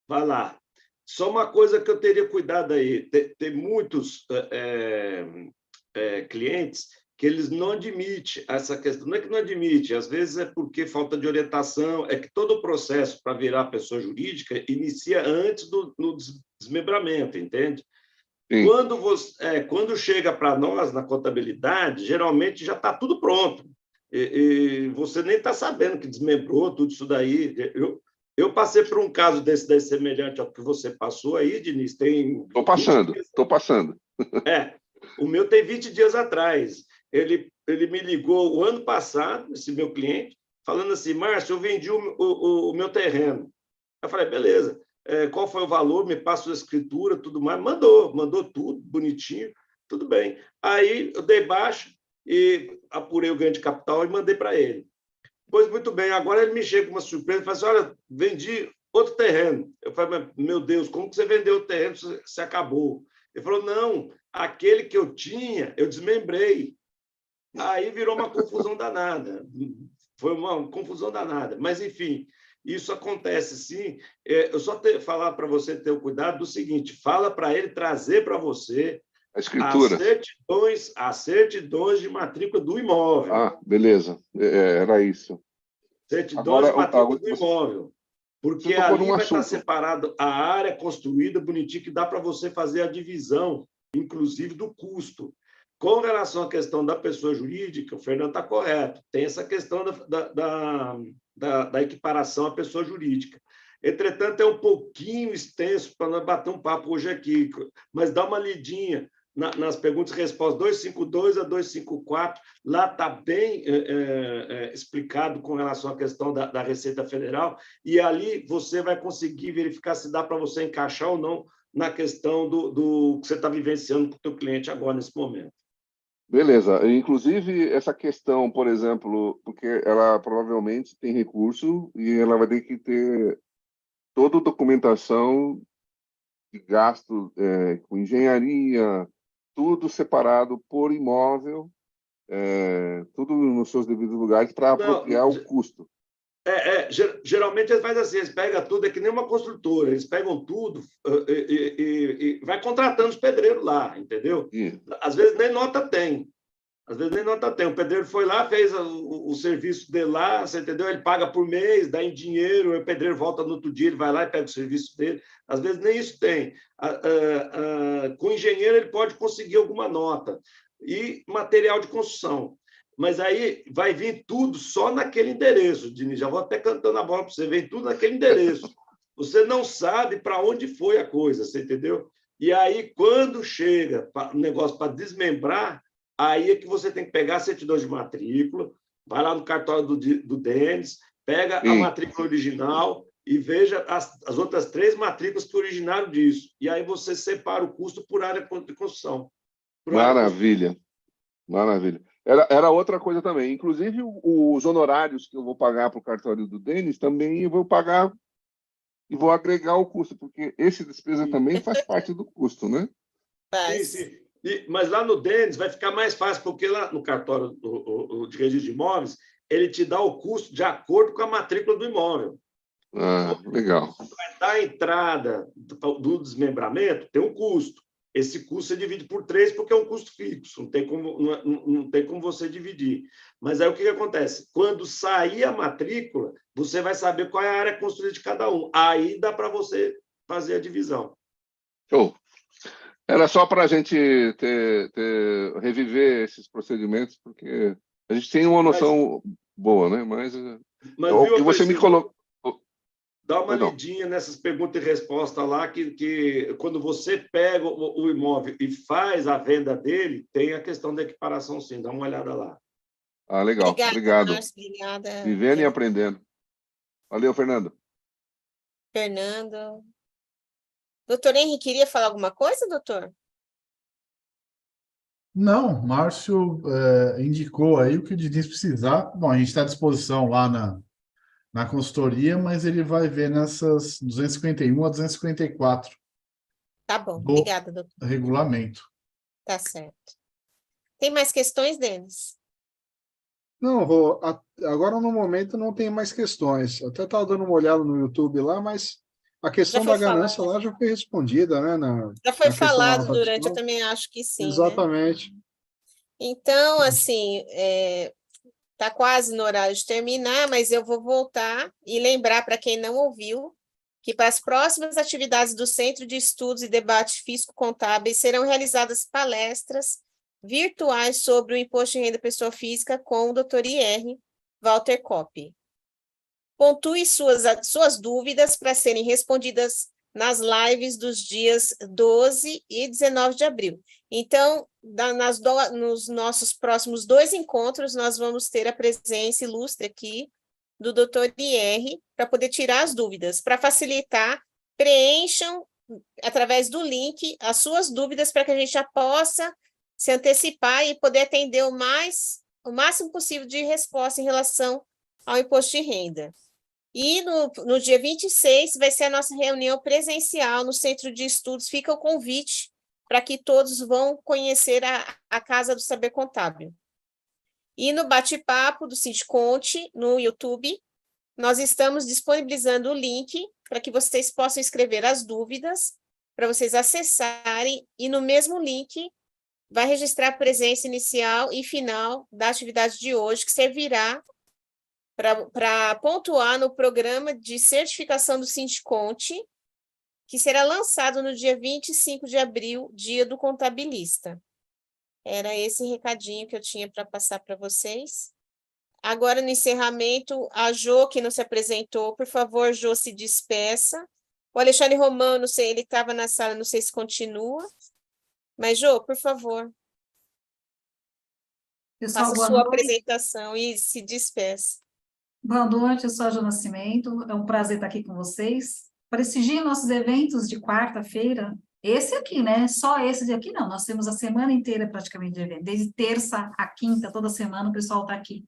Vai lá. Só uma coisa que eu teria cuidado aí. Tem muitos clientes que eles não admitem essa questão. Não é que não admite, às vezes é porque falta de orientação, é que todo o processo para virar pessoa jurídica inicia antes do desmembramento, entende? Quando chega para nós na contabilidade, geralmente já está tudo pronto. E você nem está sabendo que desmembrou tudo isso daí. Eu passei por um caso desse daí semelhante ao que você passou aí, Diniz. Estou passando. O meu tem 20 dias atrás. Ele me ligou o ano passado, esse meu cliente, falando assim, Márcio, eu vendi o meu terreno. Eu falei, beleza. Qual foi o valor? Me passa a escritura, tudo mais. Mandou tudo, bonitinho, tudo bem. Aí eu dei baixa e apurei o ganho de capital e mandei para ele. Pois muito bem, agora ele me chega com uma surpresa e fala assim, olha, vendi outro terreno. Eu falei, meu Deus, como que você vendeu o terreno se você acabou? Ele falou, não, aquele que eu tinha, eu desmembrei. Aí virou uma confusão danada. Foi uma confusão danada. Mas, enfim, isso acontece sim. Eu só falar para você ter o cuidado do seguinte, fala para ele trazer para você a escritura. As certidões de matrícula do imóvel. Ah, beleza. Era isso. Certidões de matrícula do imóvel. Porque ali vai estar separado a área construída, bonitinho, que dá para você fazer a divisão, inclusive do custo. Com relação à questão da pessoa jurídica, o Fernando está correto. Tem essa questão da equiparação à pessoa jurídica. Entretanto, é um pouquinho extenso para nós bater um papo hoje aqui, mas dá uma lidinha nas perguntas e respostas 252 a 254. Lá está bem explicado com relação à questão da Receita Federal, e ali você vai conseguir verificar se dá para você encaixar ou não na questão do que você está vivenciando com o teu cliente agora, nesse momento. Beleza. Inclusive, essa questão, por exemplo, porque ela provavelmente tem recurso e ela vai ter que ter toda a documentação de gasto com engenharia, tudo separado por imóvel, tudo nos seus devidos lugares para apropriar o custo. Geralmente eles fazem assim, eles pegam tudo, é que nem uma construtora, eles pegam tudo e vai contratando os pedreiros lá, entendeu? Às vezes nem nota tem. O pedreiro foi lá, fez o serviço dele lá, você entendeu? Ele paga por mês, dá em dinheiro, o pedreiro volta no outro dia, ele vai lá e pega o serviço dele. Às vezes nem isso tem. Com o engenheiro ele pode conseguir alguma nota. E material de construção. Mas aí vai vir tudo só naquele endereço, Diniz. Já vou até cantando a bola para você, vem tudo naquele endereço. Você não sabe para onde foi a coisa, você entendeu? E aí, quando chega o negócio para desmembrar, aí é que você tem que pegar a certidão de matrícula, vai lá no cartório do Denis, pega a matrícula original e veja as outras 3 matrículas que originaram disso. E aí você separa o custo por área de construção. Maravilha. Maravilha. Era outra coisa também. Inclusive, os honorários que eu vou pagar para o cartório do Denis, também eu vou pagar e vou agregar o custo, porque esse despesa também faz parte do custo, né? Sim. Mas lá no Denis vai ficar mais fácil, porque lá no cartório de registro de imóveis, ele te dá o custo de acordo com a matrícula do imóvel. Legal. Vai dar a entrada do desmembramento, tem um custo. Esse custo você divide por 3 porque é um custo fixo, não tem como você dividir. Mas aí o que acontece? Quando sair a matrícula, você vai saber qual é a área construída de cada um. Aí dá para você fazer a divisão. Show. Era só para a gente reviver esses procedimentos, porque a gente tem uma noção boa, né? Mas o que você me colocou... Dá uma lidinha nessas perguntas e respostas lá, que quando você pega o imóvel e faz a venda dele, tem a questão da equiparação, sim. Dá uma olhada lá. Legal. Obrigado. Márcio, obrigada. Vivendo e aprendendo. Valeu, Fernando. Doutor Henrique, queria falar alguma coisa, doutor? Não, Márcio indicou aí o que o Diniz precisar. Bom, a gente está à disposição lá na consultoria, mas ele vai ver nessas 251 a 254 Tá bom, do obrigada, doutor. regulamento. Tá certo. Tem mais questões, Denis? Não, Rô, agora no momento não tem mais questões. Até estava dando uma olhada no YouTube lá, mas a questão da ganância lá já foi respondida, né? Já foi na questão da falado nota durante, fiscal. eu também acho que sim, né? Exatamente. Então, assim, está quase no horário de terminar, mas eu vou voltar e lembrar para quem não ouviu que para as próximas atividades do Centro de Estudos e Debate Físico-Contábeis serão realizadas palestras virtuais sobre o Imposto de Renda Pessoa Física com o Dr. I.R. Walter Kopp. Pontue suas dúvidas para serem respondidas nas lives dos dias 12 e 19 de abril. Então, nos nossos próximos 2 encontros, nós vamos ter a presença ilustre aqui do Dr. IR para poder tirar as dúvidas. Para facilitar, preencham, através do link, as suas dúvidas para que a gente já possa se antecipar e poder atender o máximo possível de resposta em relação ao imposto de renda. E no dia 26 vai ser a nossa reunião presencial no Centro de Estudos. Fica o convite para que todos vão conhecer a Casa do Saber Contábil. E no bate-papo do Sindiconte, no YouTube, nós estamos disponibilizando o link para que vocês possam escrever as dúvidas, para vocês acessarem, e no mesmo link vai registrar a presença inicial e final da atividade de hoje, que servirá para pontuar no programa de certificação do Sindiconte, que será lançado no dia 25 de abril, dia do contabilista. Era esse recadinho que eu tinha para passar para vocês. Agora, no encerramento, a Jô, que não se apresentou, por favor, Jô, se despeça. O Alexandre Romão, não sei, ele estava na sala, não sei se continua. Mas, Jô, por favor. Pessoal, faça sua apresentação e se despeça. Boa noite, eu sou a Jô Nascimento, é um prazer estar aqui com vocês. Prestigiem nossos eventos de quarta-feira, esse aqui, né? Só esse aqui não, nós temos a semana inteira praticamente de evento, desde terça a quinta, toda semana o pessoal está aqui,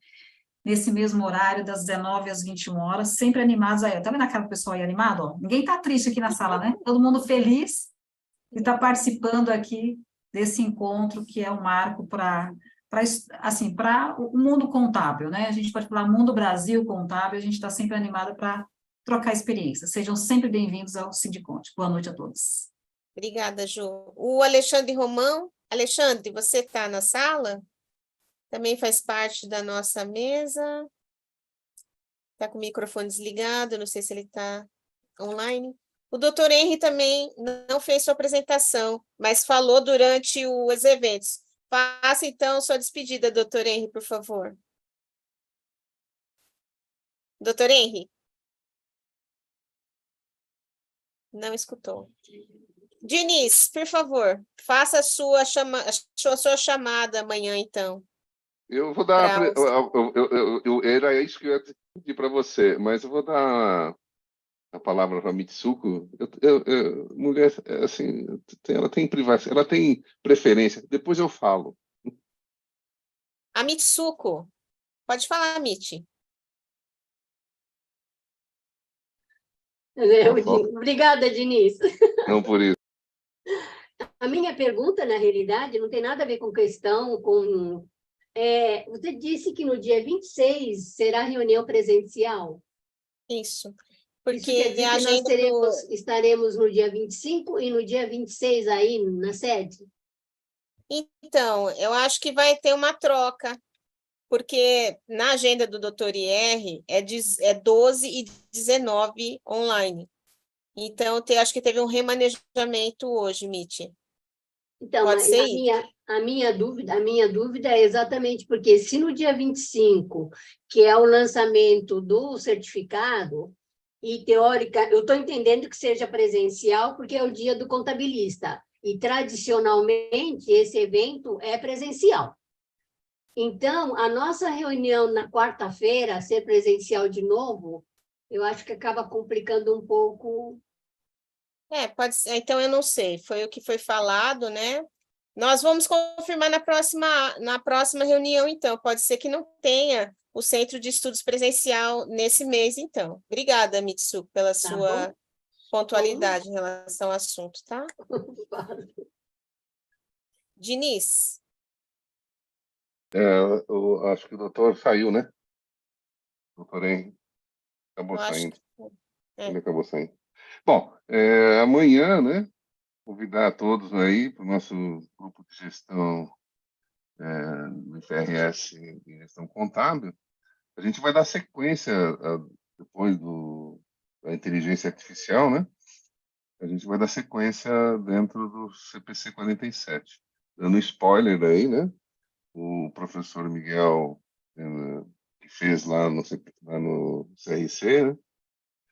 nesse mesmo horário, das 19 às 21 horas, sempre animados aí. Tá vendo aquela pessoa aí animado? Ó? Ninguém está triste aqui na sala, né? Todo mundo feliz e está participando aqui desse encontro, que é um marco para o mundo contábil, né? A gente pode falar mundo Brasil contábil, a gente está sempre animado para trocar experiências. Sejam sempre bem-vindos ao Sindiconte. Boa noite a todos. Obrigada, Jô. O Alexandre Romão. Alexandre, você está na sala? Também faz parte da nossa mesa. Está com o microfone desligado, não sei se ele está online. O doutor Henry também não fez sua apresentação, mas falou durante os eventos. Faça, então, sua despedida, doutor Henry, por favor. Doutor Henry? Não escutou. Diniz, por favor, faça a sua chamada amanhã, então. Eu vou dar... Era isso que eu ia pedir para você, mas eu vou dar a palavra para a Mitsuko. Mulher, assim, ela tem privacidade, ela tem preferência. Depois eu falo. A Mitsuko. Pode falar, Miti. Obrigada, Diniz. Não por isso. A minha pergunta, na realidade, não tem nada a ver com questão, você disse que no dia 26 será reunião presencial? Isso. Porque isso quer dizer que nós estaremos no dia 25 e no dia 26 aí na sede? Então, eu acho que vai ter uma troca, porque na agenda do Dr. IR é 12 e 19 online. Então, acho que teve um remanejamento hoje, Miti. Então, a minha dúvida é exatamente porque se no dia 25, que é o lançamento do certificado, e teórica, eu estou entendendo que seja presencial, porque é o dia do contabilista, e tradicionalmente esse evento é presencial. Então, a nossa reunião na quarta-feira, ser presencial de novo, eu acho que acaba complicando um pouco. Pode ser. Então, eu não sei. Foi o que foi falado, né? Nós vamos confirmar na próxima reunião, então. Pode ser que não tenha o Centro de Estudos presencial nesse mês, então. Obrigada, Mitsu, pela sua pontualidade em relação ao assunto, tá? Diniz. Eu acho que o doutor saiu, né? O doutor Henry acabou saindo. Ele acabou saindo. Bom, amanhã, né? Convidar todos aí para o nosso grupo de gestão do IFRS e gestão contábil. A gente vai dar sequência depois da inteligência artificial, né? A gente vai dar sequência dentro do CPC 47. Dando spoiler aí, né? O professor Miguel, que fez lá no CRC, né?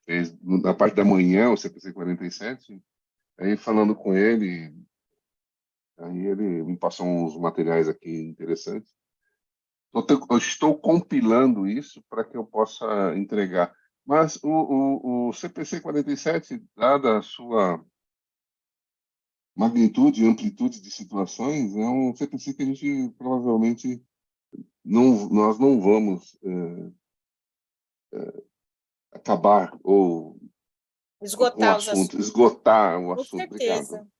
Fez na parte da manhã o CPC 47. Aí, falando com ele, aí ele me passou uns materiais aqui interessantes. Eu estou compilando isso para que eu possa entregar. Mas o CPC 47, dada a sua magnitude e amplitude de situações, é um CPC que a gente provavelmente nós não vamos acabar ou esgotar os assuntos. Esgotar o Com assunto. certeza. Obrigado.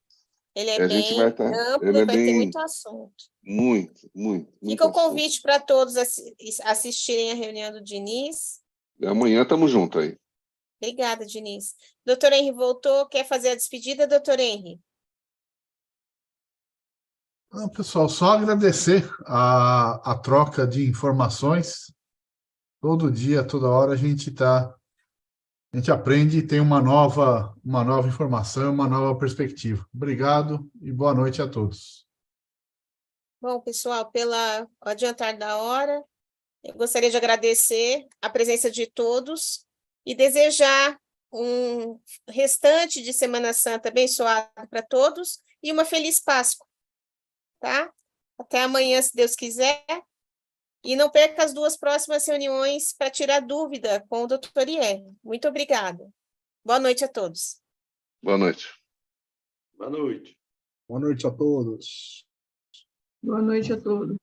Ele é bem amplo e vai ter muito assunto. Muito. Fica o convite para todos assistirem a reunião do Diniz. Amanhã estamos juntos aí. Obrigada, Diniz. Doutor Henry voltou. Quer fazer a despedida, doutor Henry? Não, pessoal, só agradecer a troca de informações. Todo dia, toda hora, a gente aprende e tem uma nova informação, uma nova perspectiva. Obrigado e boa noite a todos. Bom, pessoal, pelo adiantar da hora, eu gostaria de agradecer a presença de todos e desejar um restante de Semana Santa abençoado para todos e uma feliz Páscoa, tá? Até amanhã, se Deus quiser. E não perca as 2 próximas reuniões para tirar dúvida com o doutor Ier. Muito obrigada. Boa noite a todos. Boa noite. Boa noite. Boa noite a todos. Boa noite a todos.